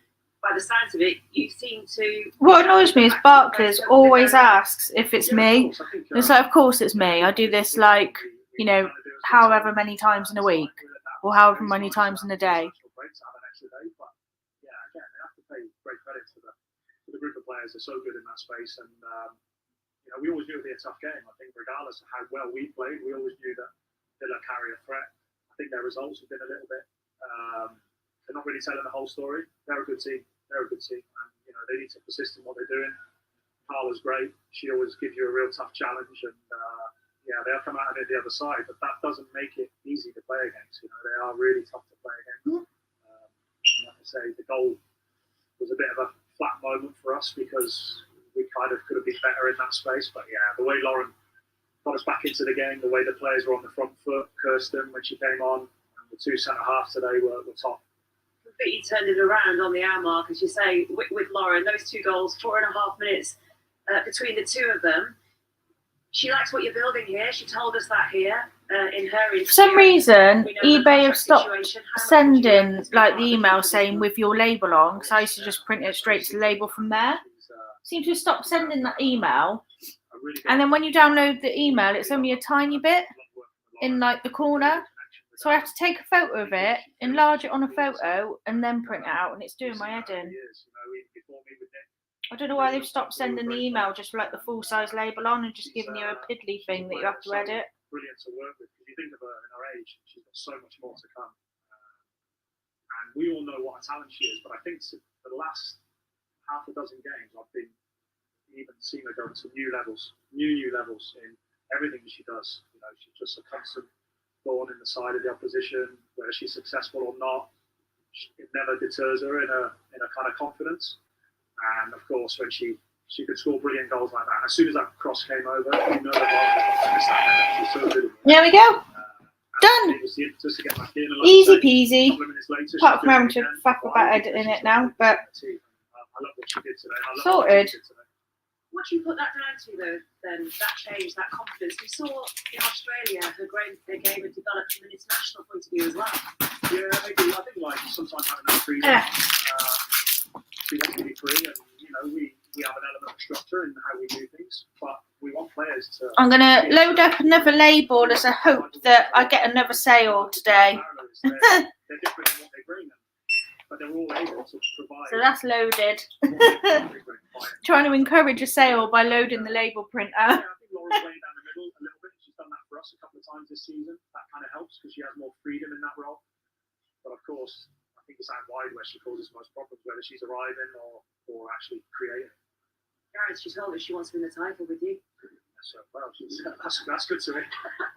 by the sounds of it, you seem to. What annoys me is Barclays always asks if it's me. It's like, of course it's me. I do this like, you know, however many times in a week or however many times in a day. Yeah, again, they have to pay great credit to the group of players. They're so good in that space, and you know, we always knew it would be a tough game. I think regardless of how well we played, we always knew that Villa carry a threat. I think their results have been a little bit. They're not really telling the whole story. They're a good team. And you know, they need to persist in what they're doing. Carla's great. She always gives you a real tough challenge, and yeah, they'll come out of it the other side. But that doesn't make it easy to play against. You know, they are really tough to play against. Like I say, the goal was a bit of a flat moment for us because we kind of could have been better in that space. But yeah, the way Lauren got us back into the game, the way the players were on the front foot, Kirsten when she came on, and the two centre halves today were top. Completely turned it around on the hour mark, as you say, with Lauren. Those 2 goals, 4.5 minutes between the two of them. She likes what you're building here. She told us that here in her interview. For some reason, eBay have stopped sending like the email saying with your label on, because I used to just print it straight to the label from there. Seem to have stopped sending that email. And then when you download the email, it's only a tiny bit in like the corner. So I have to take a photo of it, enlarge it on a photo, and then print it out, and it's doing my head in. I don't know why they've stopped sending the email just for like the full-size label on and just giving you a piddly thing that you have to edit. Brilliant to work with. If you think of her in her age, she's got so much more to come. And we all know what a talent she is, but I think for the last half a dozen games, I've been even seen her go to new levels in everything she does. You know, she's just a constant thorn in the side of the opposition, whether she's successful or not. it never deters her in a kind of confidence. And of course, when she could score brilliant goals like that, as soon as that cross came over, you know that she's so good. There we go. Done. Just to get back in, Easy peasy. A couple of minutes later, Apart from having to faff about editing it now, but I love what she did today. I love sorted. What she did today. What do you put that down to, though, then, that change, that confidence? We saw in Australia her game had developed from an international point of view as well. Yeah, maybe. I think like sometimes having that freedom. We want to be free, and we have an element of structure in how we do things, but we want players to. I'm gonna load up another label as a hope that I get another sale today. They're different in what they bring, but they're all able to provide. So that's loaded. Trying to encourage a sale by loading the label printer. Yeah, I think Laura's playing down the middle a little bit. She's done that for us a couple of times this season. That kind of helps because she has more freedom in that role. But of course, I think it's out wide where she causes most problems, whether she's arriving or actually creating. Gareth, she told us she wants to win the title with you. So, well, that's good to me.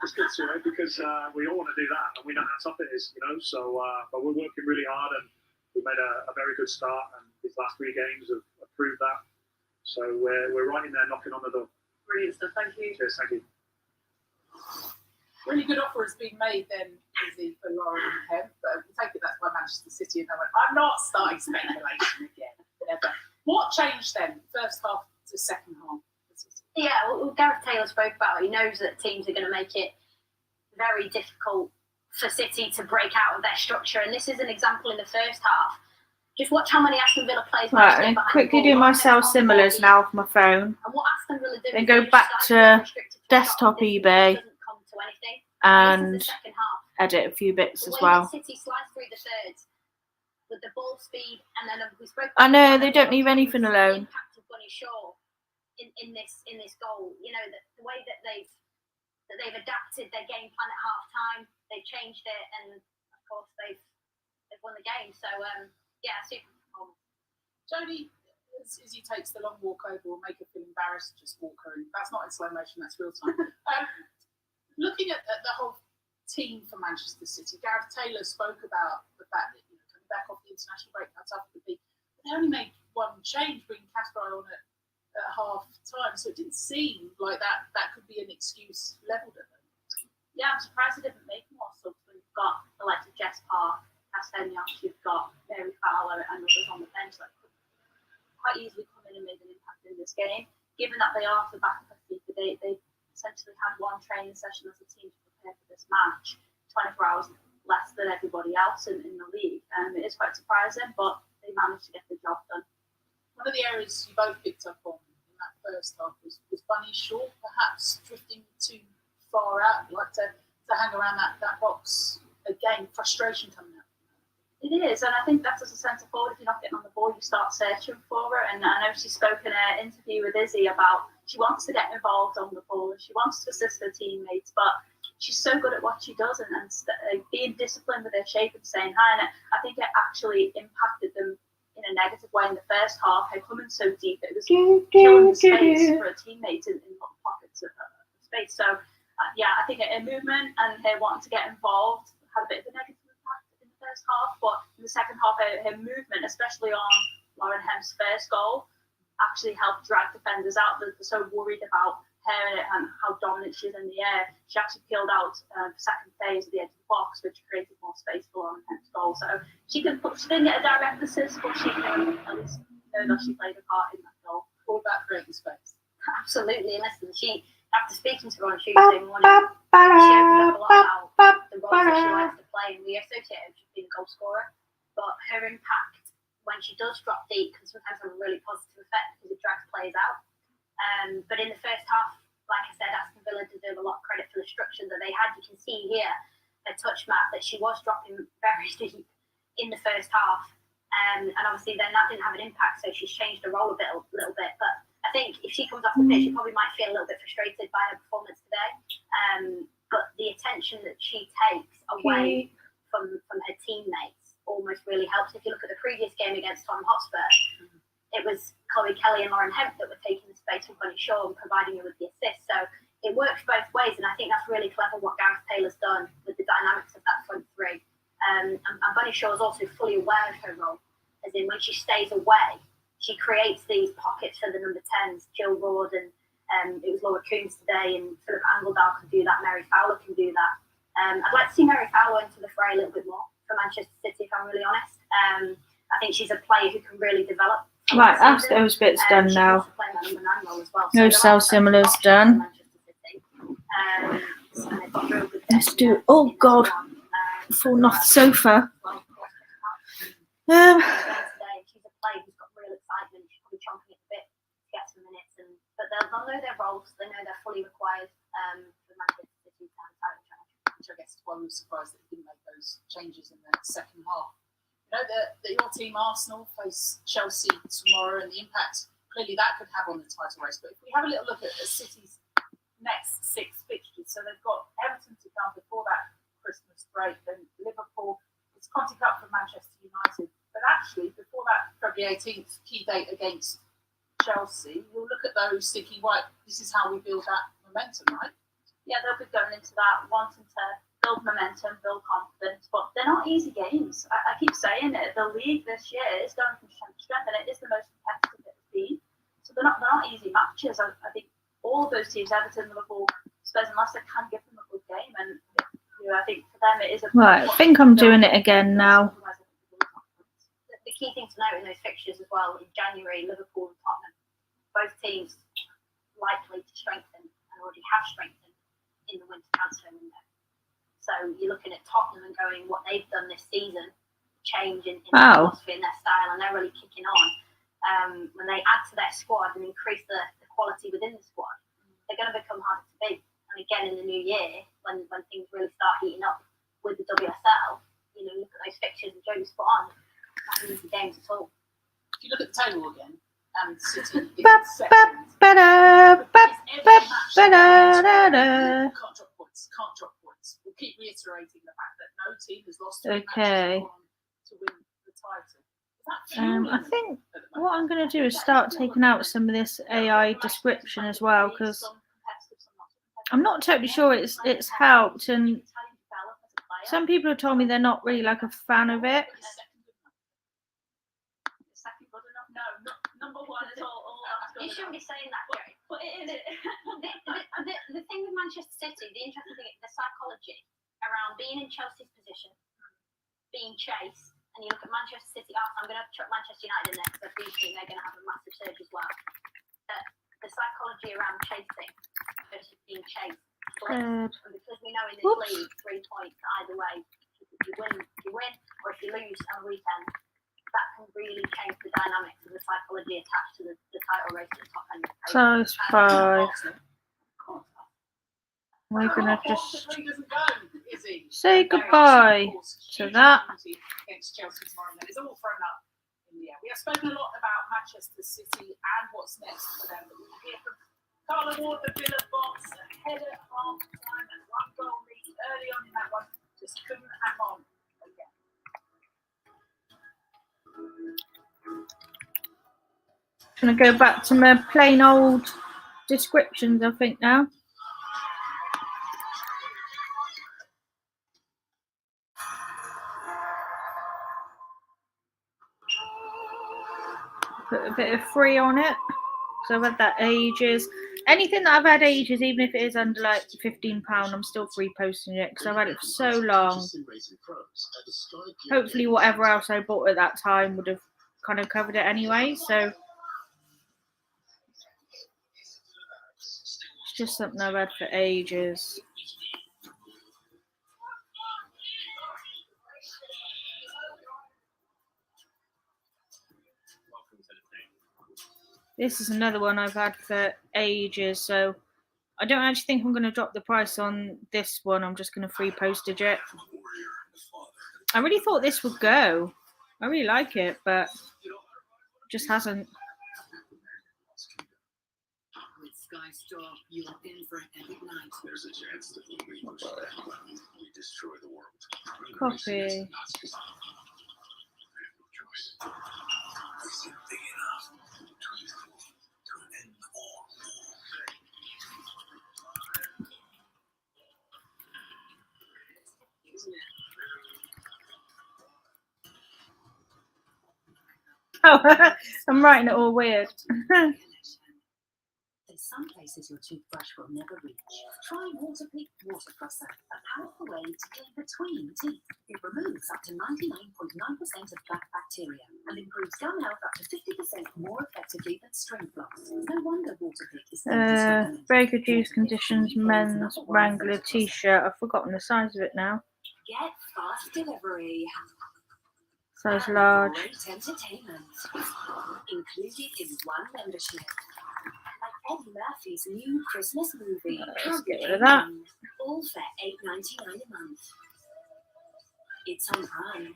It's good to me because we all want to do that, and we know how tough it is, So, but we're working really hard, and we made a very good start, and these last 3 games have proved that. So we're right in there knocking on the door. Brilliant stuff. Thank you. Cheers. Thank you. Really good offer has been made then, Izzy, for Lauren Hemp, but we take it that's by Manchester City, and they went, I'm not starting speculation again. Never. What changed then, first half to second half? Yeah, well, Gareth Taylor spoke about it. He knows that teams are going to make it very difficult for City to break out of their structure, and this is an example in the first half. Just watch how many Aston Villa players. Right, and quickly do my self-similars now for my phone. And what Aston Villa do? Then go back to desktop eBay and edit a few bits as well. City slice through the thirds with the ball speed, and then we spoke. I know they don't leave anything alone. Impact of Bunny Shaw in this goal. The way that they've adapted their game plan at half time, they've changed it, and of course they've won the game. So yeah, super performance. Jodie, as he takes the long walk over, will make her feel embarrassed, just walk her in. That's not in slow motion, that's real time. Looking at the whole team for Manchester City, Gareth Taylor spoke about the fact that coming back off the international break, how tough it would be. But they only made one change, bringing Casper on at half time, so it didn't seem like that could be an excuse levelled at them. Yeah, I'm surprised they didn't make more subs when you've got the likes of Jess Park, Castaignos, you've got Mary Fowler and others on the bench that could quite easily come in and make an impact in this game. Given that they are off the back of a FIFA, they essentially had one training session as a team to prepare for this match, 24 hours less than everybody else in the league. It is quite surprising, but they managed to get the job done. One of the areas you both picked up on in that first half was Bunny Shaw, perhaps drifting too far out. You like to hang around that box again, frustration coming out. It is, and I think that's as a centre forward, if you're not getting on the ball, you start searching for it. And I know she spoke in an interview with Izzy about she wants to get involved on the ball and she wants to assist her teammates, but she's so good at what she does and being disciplined with her shape and saying hi. And I think it actually impacted them in a negative way in the first half. Her coming so deep, it was killing the space for her teammates in little pockets of space. So yeah, I think her movement and her wanting to get involved had a bit of a negative impact in the first half, but in the second half, her movement, especially on Lauren Hemp's first goal, actually helped drag defenders out. They're so worried about her and how dominant she is in the air. She actually peeled out the second phase at the edge of the box, which created more space for Lauren Hemp's goal. So she didn't get a direct assist, but she can at least know that she played a part in that goal. All about creating space. Absolutely. Listen, after speaking to her on Tuesday morning, she opened up a lot about the roles that she likes to play, and we associate her with being a goal scorer. But her impact when she does drop deep can sometimes have a really positive effect because it drags players out. But in the first half, like I said, Aston Villa deserve a lot of credit for the structure that they had. You can see here a touch map that she was dropping very deep in the first half. And obviously then that didn't have an impact, so she's changed the role a little bit. But I think if she comes off the pitch, she probably might feel a little bit frustrated by her performance today. But the attention that she takes away from her teammates almost really helps. If you look at the previous game against Tottenham Hotspur, it was Chloe Kelly and Lauren Hemp that were taking the space from Bunny Shaw and providing her with the assist. So it works both ways, and I think that's really clever what Gareth Taylor's done with the dynamics of that front three. And Bunny Shaw is also fully aware of her role, as in when she stays away, she creates these pockets for the number 10s, Jill Ward, and it was Laura Coombs today, and Philip Angeldal can do that, Mary Fowler can do that. I'd like to see Mary Fowler into the fray a little bit more for Manchester City, if I'm really honest. I think she's a player who can really develop. Right, that's those bits done now. Well. No cell similars done. Let's do. Oh God, falling off the sofa. She's a player who's got real excitement. She's probably chomping at the bit to get some minutes, but they'll know their roles. They know they're fully required for Manchester City to have a title challenge. Which I guess is why we were surprised that he didn't make those changes in the second half. You know that your team Arsenal face Chelsea tomorrow, and the impact clearly that could have on the title race. But if we have a little look at City's next 6 fixtures, so they've got Everton to come before that Christmas break, then Liverpool, it's Conti Cup for Manchester United. But actually, before that February 18th key date against Chelsea, you'll look at those thinking, right, this is how we build that momentum, right? Yeah, they'll be going into that wanting to build momentum, build confidence, but they're not easy games. I keep saying it. The league this year is going from strength to strength, and it is the most competitive it's been. So they're not easy matches. I think all of those teams, Everton, Liverpool, Spurs, and Leicester, can give them a good game, and I think for them it is a. Right, I think I'm doing it again now. The key thing to note in those fixtures as well, in January, Liverpool and Tottenham, both teams likely to strengthen and already have strengthened in the winter transfer window. So you're looking at Tottenham and going, what they've done this season, change in their philosophy and their style, and they're really kicking on. When they add to their squad and increase the quality within the squad, they're going to become harder to beat. And again, in the new year, when things really start heating up with the WSL, look at those fixtures and Jodie spot on. Not easy games at all. If you look at the table again, and City is second. Can't drop points. We'll keep reiterating the fact that no team has lost to win the title. I think what I'm going to do is start taking out some of this AI description as well, because I'm not totally sure it's helped, and some people have told me they're not really like a fan of it. You shouldn't be saying that, Jerry. But it is. The thing with Manchester City, the interesting thing, the psychology around being in Chelsea's position, being chased, and you look at Manchester City. I'm going to chuck Manchester United in there because I do think they're going to have a massive surge as well. The psychology around chasing versus being chased. And because we know in this league, 3 points either way. You win, or if you lose on the weekend, that can really change the dynamics of the psychology attached to the title race at the top end. Size 5. We're gonna just say goodbye to that. Against Chelsea tomorrow, and it's all thrown up in the air. We have spoken a lot about Manchester City and what's next for them. But we'll hear from Carla Ward, the Villa boss, ahead at half time and 1 goal lead early on in that one. Just couldn't hang on again. Gonna go back to my plain old descriptions, I think now. Put a bit of free on it, so I've had that ages. Anything that I've had ages, even if it is under like £15, I'm still free posting it because I've had it for so long. Hopefully whatever else I bought at that time would have kind of covered it anyway, so it's just something I've had for ages. This is another one I've had for ages, so I don't actually think I'm going to drop the price on this one. I'm just going to free postage it. I really thought this would go. I really like it, but it just hasn't. With Sky Store, you're in for an epic night. There's a chance that when we push that button, we destroy the world. Copy. I have no choice. Is it big enough to end the war? I'm writing it all weird. There's some places your toothbrush will never reach. Try Waterpik Water Flosser, a powerful way to clean between teeth. It removes up to 99.9% of plaque bacteria and improves gum health up to 50% more effectively than string floss. No wonder Waterpik is Breaker Juice Conditions Men's Wrangler T-shirt. I've forgotten the size of it now. Get fast delivery. Size large. Great entertainment included in one membership. Like Eddie Murphy's new Christmas movie. Let's get rid of that. All for $8.99 a month. It's on Prime.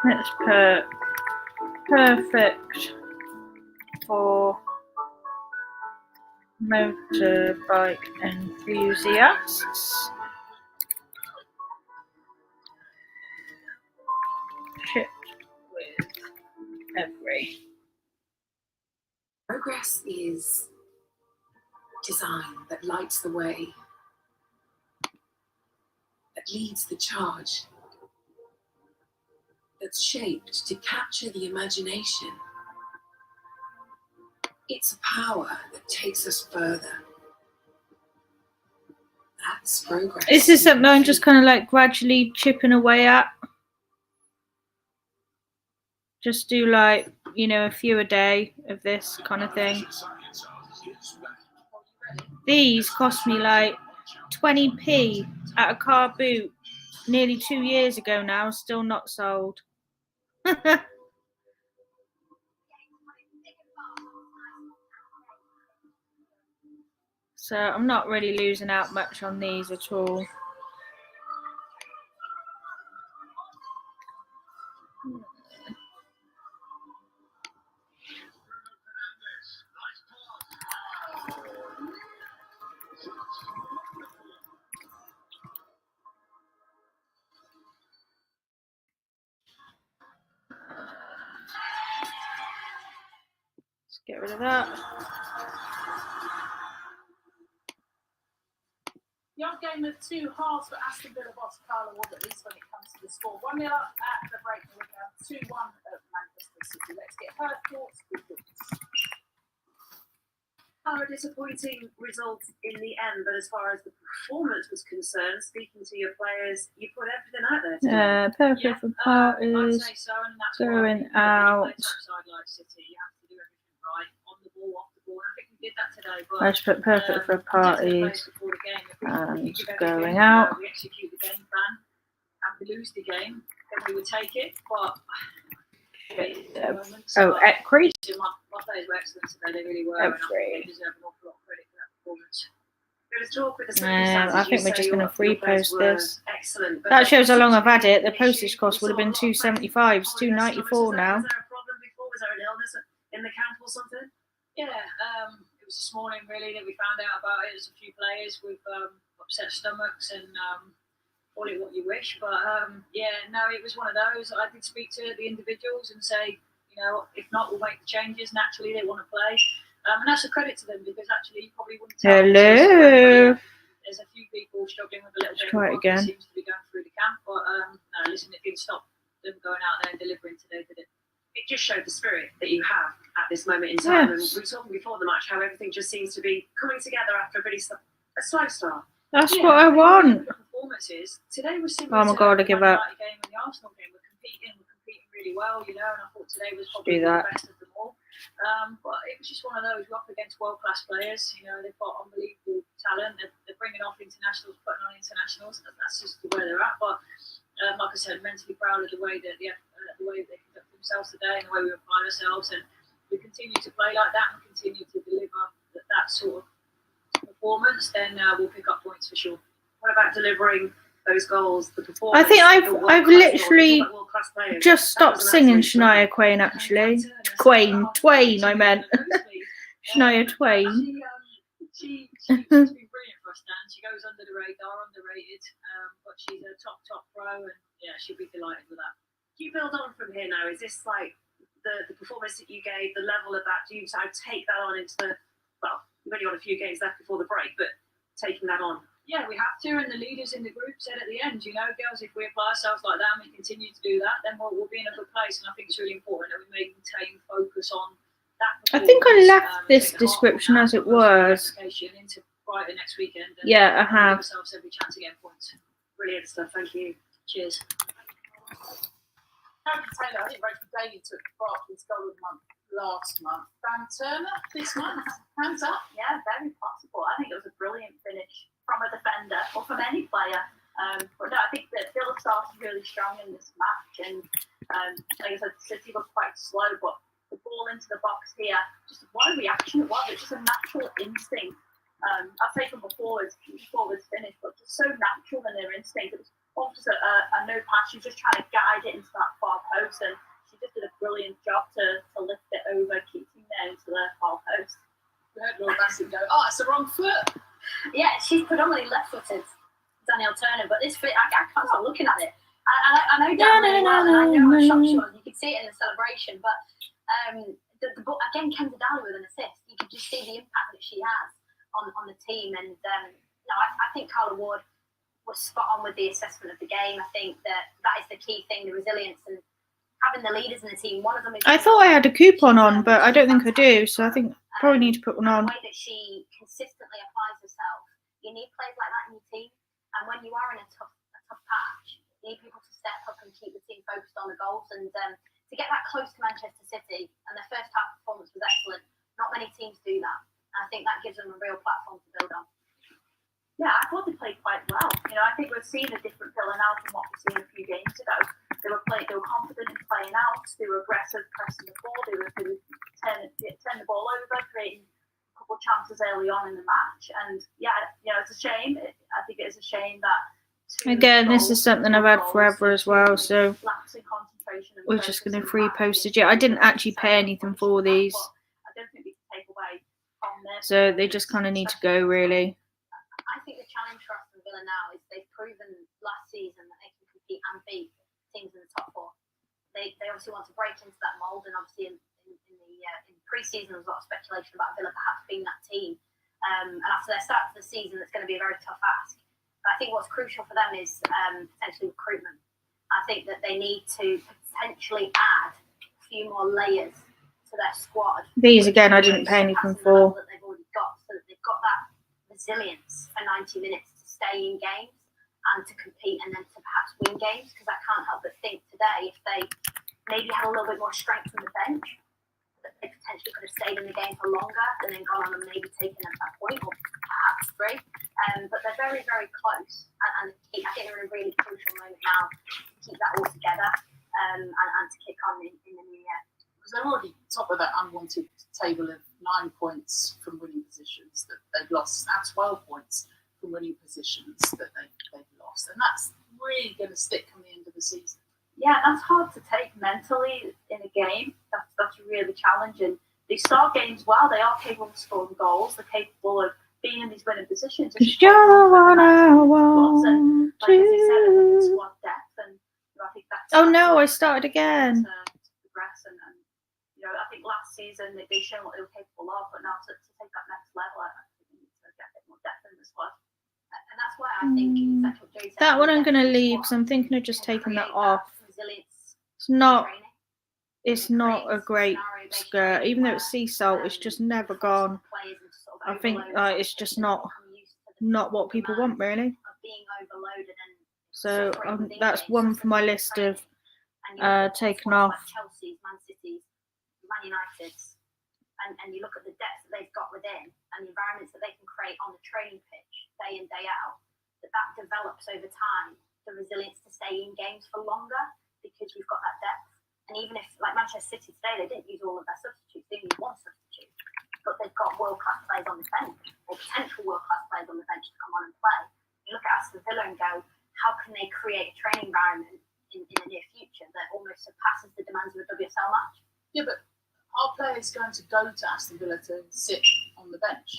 Let's put perfect for motorbike enthusiasts. Shipped with every. Progress is design that lights the way, that leads the charge, that's shaped to capture the imagination. It's a power that takes us further. That's progress. This is something I'm just kind of like gradually chipping away at. Just do like, you know, a few a day of this kind of thing. These cost me like 20p at a car boot nearly 2 years ago now, still not sold. So I'm not really losing out much on these at all. Let's get rid of that. The odd game of two halves for Aston Villa boss Carlo was, at least when it comes to the score. 1-0 at the break, we're down 2-1 at Manchester City. Let's get her thoughts. A disappointing result in the end, but as far as the performance was concerned, speaking to your players, you put everything out there today. Perfect for parties. I'd say so, and that's Going why out. topside like City, you have to do everything right, on the ball, off the ball. I think we did that today. But I just put perfect for parties and going we out. execute the game plan, and we lose the game, then we would take it. But Oh, at crease. My players were excellent today. They really were, and I think they deserve an awful lot of credit for that performance. I think we're just going to free post this. Excellent. That shows how long I've had it. The postage cost would have been $2.75. It's $2.94 now. Was there a problem before? Was there an illness in the camp or something? Yeah, it was this morning really that we found out about it. There's a few players with upset stomachs and call it what you wish. But yeah, no, it was one of those. I did speak to the individuals and say, you know, if not, we'll make the changes. Naturally, they want to play. And that's a credit to them because actually you probably wouldn't tell. Hello. There's a few people struggling with a little bit Try it of what again. seems to be going through the camp. But no, listen, it didn't stop them going out there and delivering today, did it? It just showed the spirit that you have at this moment in time. Yes. And we were talking before the match how everything just seems to be coming together after a slow start. That's what I want. Performances today was similar Oh my to God, I the give Man up. United game and the Arsenal game. We're competing really well, you know. And I thought today was probably Do the that. best of them all. But it was just one of those. We're up against world-class players. You know, they've got unbelievable talent. They're bringing off internationals, putting on internationals. That's just where they're at. But like I said, mentally proud of the way that the way they conduct themselves today and the way we apply ourselves. And we continue to play like that and continue to deliver that sort of performance. Then we'll pick up points for sure. What about delivering those goals? The performance. I think I've literally just stopped singing Shania Twain actually. Twain, I meant. Shania Twain. She's been brilliant for us, Dan. She goes under the radar, underrated, but she's a top pro, and yeah, she'll be delighted with that. Do you build on from here now? Is this like the performance that you gave, the level of that, do you sort of take that on into the, well, we've only got a few games left before the break, but taking that on? Yeah, we have to, and the leaders in the group said at the end, girls, if we apply ourselves like that and we continue to do that, then we'll be in a good place. And I think it's really important that we maintain focus on that. I think I left this description as it was. Into Brighton next weekend. Yeah, I have. Give ourselves every chance to get points. Brilliant stuff. Thank you. Cheers. Harry Taylor, I think Rachel Daly took Barclays Goal of the Month last month. Dan Turner this month. Hands up. Yeah, very possible. I think it was a brilliant finish from a defender or from any player. But no, I think that Villa started really strong in this match, and like I said, City was quite slow, but the ball into the box here, just what a reaction it was. It's just a natural instinct. I've taken before this finished, but just so natural in their instinct. It was almost a no pass. She was just trying to guide it into that far post, and she just did a brilliant job to lift it over, keeping there into the far post. We heard Laura Bassett go, oh, it's the wrong foot. Yeah, she's predominantly left-footed, Danielle Turner, but this fit, I can't stop looking at it. I know Dan really well, and I know how shocked she was. You could see it in the celebration, but again, Kenza Daly with an assist. You could just see the impact that she has on the team, and I think Carla Ward was spot on with the assessment of the game. I think that is the key thing, the resilience and having the leaders in the team. One of them is. I thought I had a coupon on, but I don't think I do, so I think I probably need to put one on. The way that she consistently applies herself, you need players like that in your team, and when you are in a tough patch, you need people to step up and keep the team focused on the goals. And to get that close to Manchester City, and their first half performance was excellent. Not many teams do that. And I think that gives them a real platform to build on. Yeah, I thought they played quite well. I think we're seeing a different Villa now from what we've seen a few games ago. They were confident in playing out. They were aggressive, pressing the ball. They were turn the ball over, creating a couple of chances early on in the match. And yeah, it's a shame. I think it is a shame that. Again, this is something I've had forever as well, so we're just going to free postage it. I didn't actually pay anything for these, so they just kind of need to go, really. I think the challenge for Aston Villa now is they've proven last season that they can compete and beat teams in the top four. They obviously want to break into that mould, and obviously in pre-season there was a lot of speculation about Villa perhaps being that team. And after their start to the season, it's going to be a very tough ask. But I think what's crucial for them is potentially recruitment. I think that they need to potentially add a few more layers to their squad. These again, I didn't pay anything for. That they've already got, so that they've got that resilience for 90 minutes to stay in games and to compete, and then to perhaps win games. Because I can't help but think today, if they maybe had a little bit more strength on the bench, that they potentially could have stayed in the game for longer and then gone on and maybe taken a point or perhaps three. But they're very, very close, and I think they're in a really crucial moment now to keep that all together and to kick on in the new year. Because they're already top of that unwanted table of 9 points from winning positions that they've lost, and 12 points from winning positions that they've lost. And that's really going to stick come the end of the season. Yeah, that's hard to take mentally in a game. That's really challenging. They start games well. They are capable of scoring goals. They're capable of being in these winning positions. You're what I want like as you said, I think it's squad depth, and I think that's. Oh no, I started again. To progress, and I think last season they've shown what they were capable of, but now to take that next level, I think we need to get a bit more depth in the squad. And that's why I think exactly what Joey said. That one I'm going to leave, so I'm thinking of just taking that off. It's not a great skirt, even though it's sea salt. It's just never gone. I think it's just not what people want, really. So that's one for my list of taken off. Chelsea's, Man City's, Man United's, and you look at the depth that they've got within and the environments that they can create on the training pitch day in, day out, that develops over time the resilience to stay in games for longer because you've got that depth. And even if, like Manchester City today, they didn't use all of their substitutes, they used one substitute, but they've got world-class players on the bench, or potential world-class players on the bench to come on and play. You look at Aston Villa and go, how can they create a training environment in the near future that almost surpasses the demands of a WSL match? Yeah, but are players going to go to Aston Villa to sit on the bench?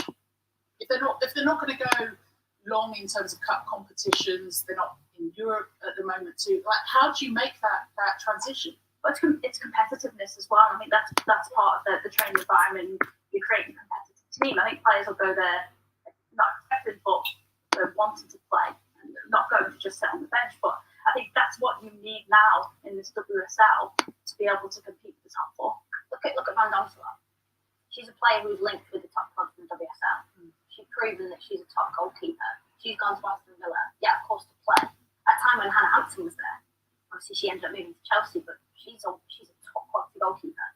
If they're not going to go long in terms of cup competitions, they're not in Europe at the moment too. Like, how do you make that transition? but it's competitiveness as well. I think that's part of the training environment. You're creating a competitive team. I think players will go there not expecting, but wanting to play and not going to just sit on the bench. But I think that's what you need now in this WSL to be able to compete with the top four. Look at Van Donselaar. She's a player who's linked with the top clubs in the WSL. She's proven that she's a top goalkeeper. She's gone to Aston Villa, yeah, of course, to play. At a time when Hannah Hampton was there, obviously she ended up moving to Chelsea, but she's a top quality goalkeeper,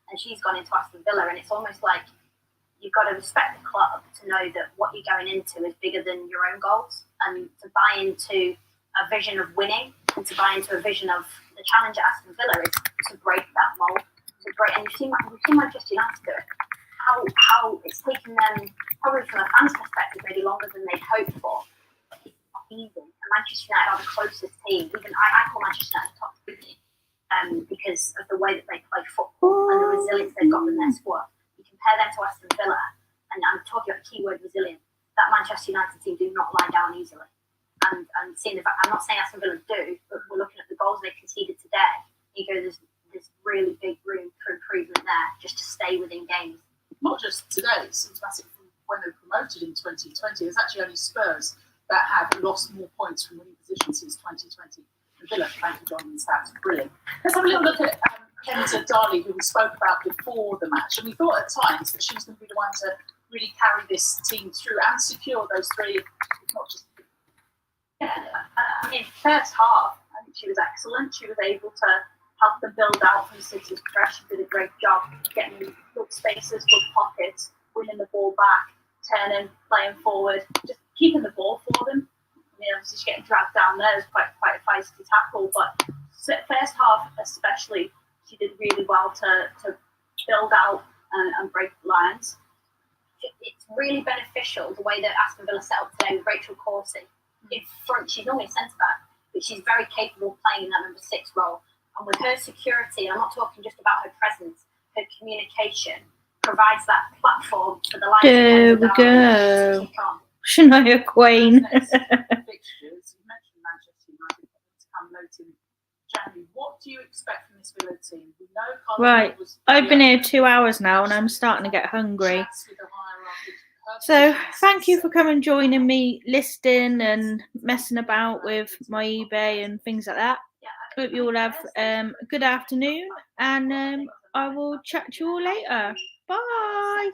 and she's gone into Aston Villa, and it's almost like you've got to respect the club to know that what you're going into is bigger than your own goals, and to buy into a vision of winning and to buy into a vision of the challenge at Aston Villa is to break that mold. And you've seen Manchester United do it. How it's taken them, probably from a fan's perspective, maybe longer than they'd hoped for. But it's not easy. And Manchester United are the closest team. Even I call Manchester United top 3 because of the way that they play football and the resilience they've got in their squad. You compare them to Aston Villa, and I'm talking about the keyword resilient. That Manchester United team do not lie down easily. And seeing I'm not saying Aston Villa do, but we're looking at the goals they conceded today. You go, there's really big room for improvement there, just to stay within games. Not just today, it's symptomatic from when they were promoted in 2020. There's actually only Spurs that have lost more points from winning positions since 2020. And Villa, thank you, John, and stats, brilliant. Let's have a little look at Kenza Darley, who we spoke about before the match. And we thought at times that she was going to be the one to really carry this team through and secure those 3, not just. Yeah, I mean, first half, I think she was excellent. She was able to help them build out from City's press. She did a great job getting good spaces, good pockets, winning the ball back, turning, playing forward, just keeping the ball for them. I mean, obviously she's getting dragged down there. It's quite a feisty tackle, but first half especially, she did really well to build out and break lines. It's really beneficial the way that Aston Villa set up today with Rachel Corsie in front. She's normally a centre back, but she's very capable of playing in that number 6 role. And with her security, and I'm not talking just about her presence, her communication provides that platform for the likes of There we go. Shania Queen. Fixtures. You mentioned Manchester United to come late in January. What do you expect from this Villa team? We know Right, I've been here 2 hours now and I'm starting to get hungry. So thank you for coming and joining me, listening and messing about with my eBay and things like that. Hope you all have a good afternoon, and I will chat to you all later. Bye.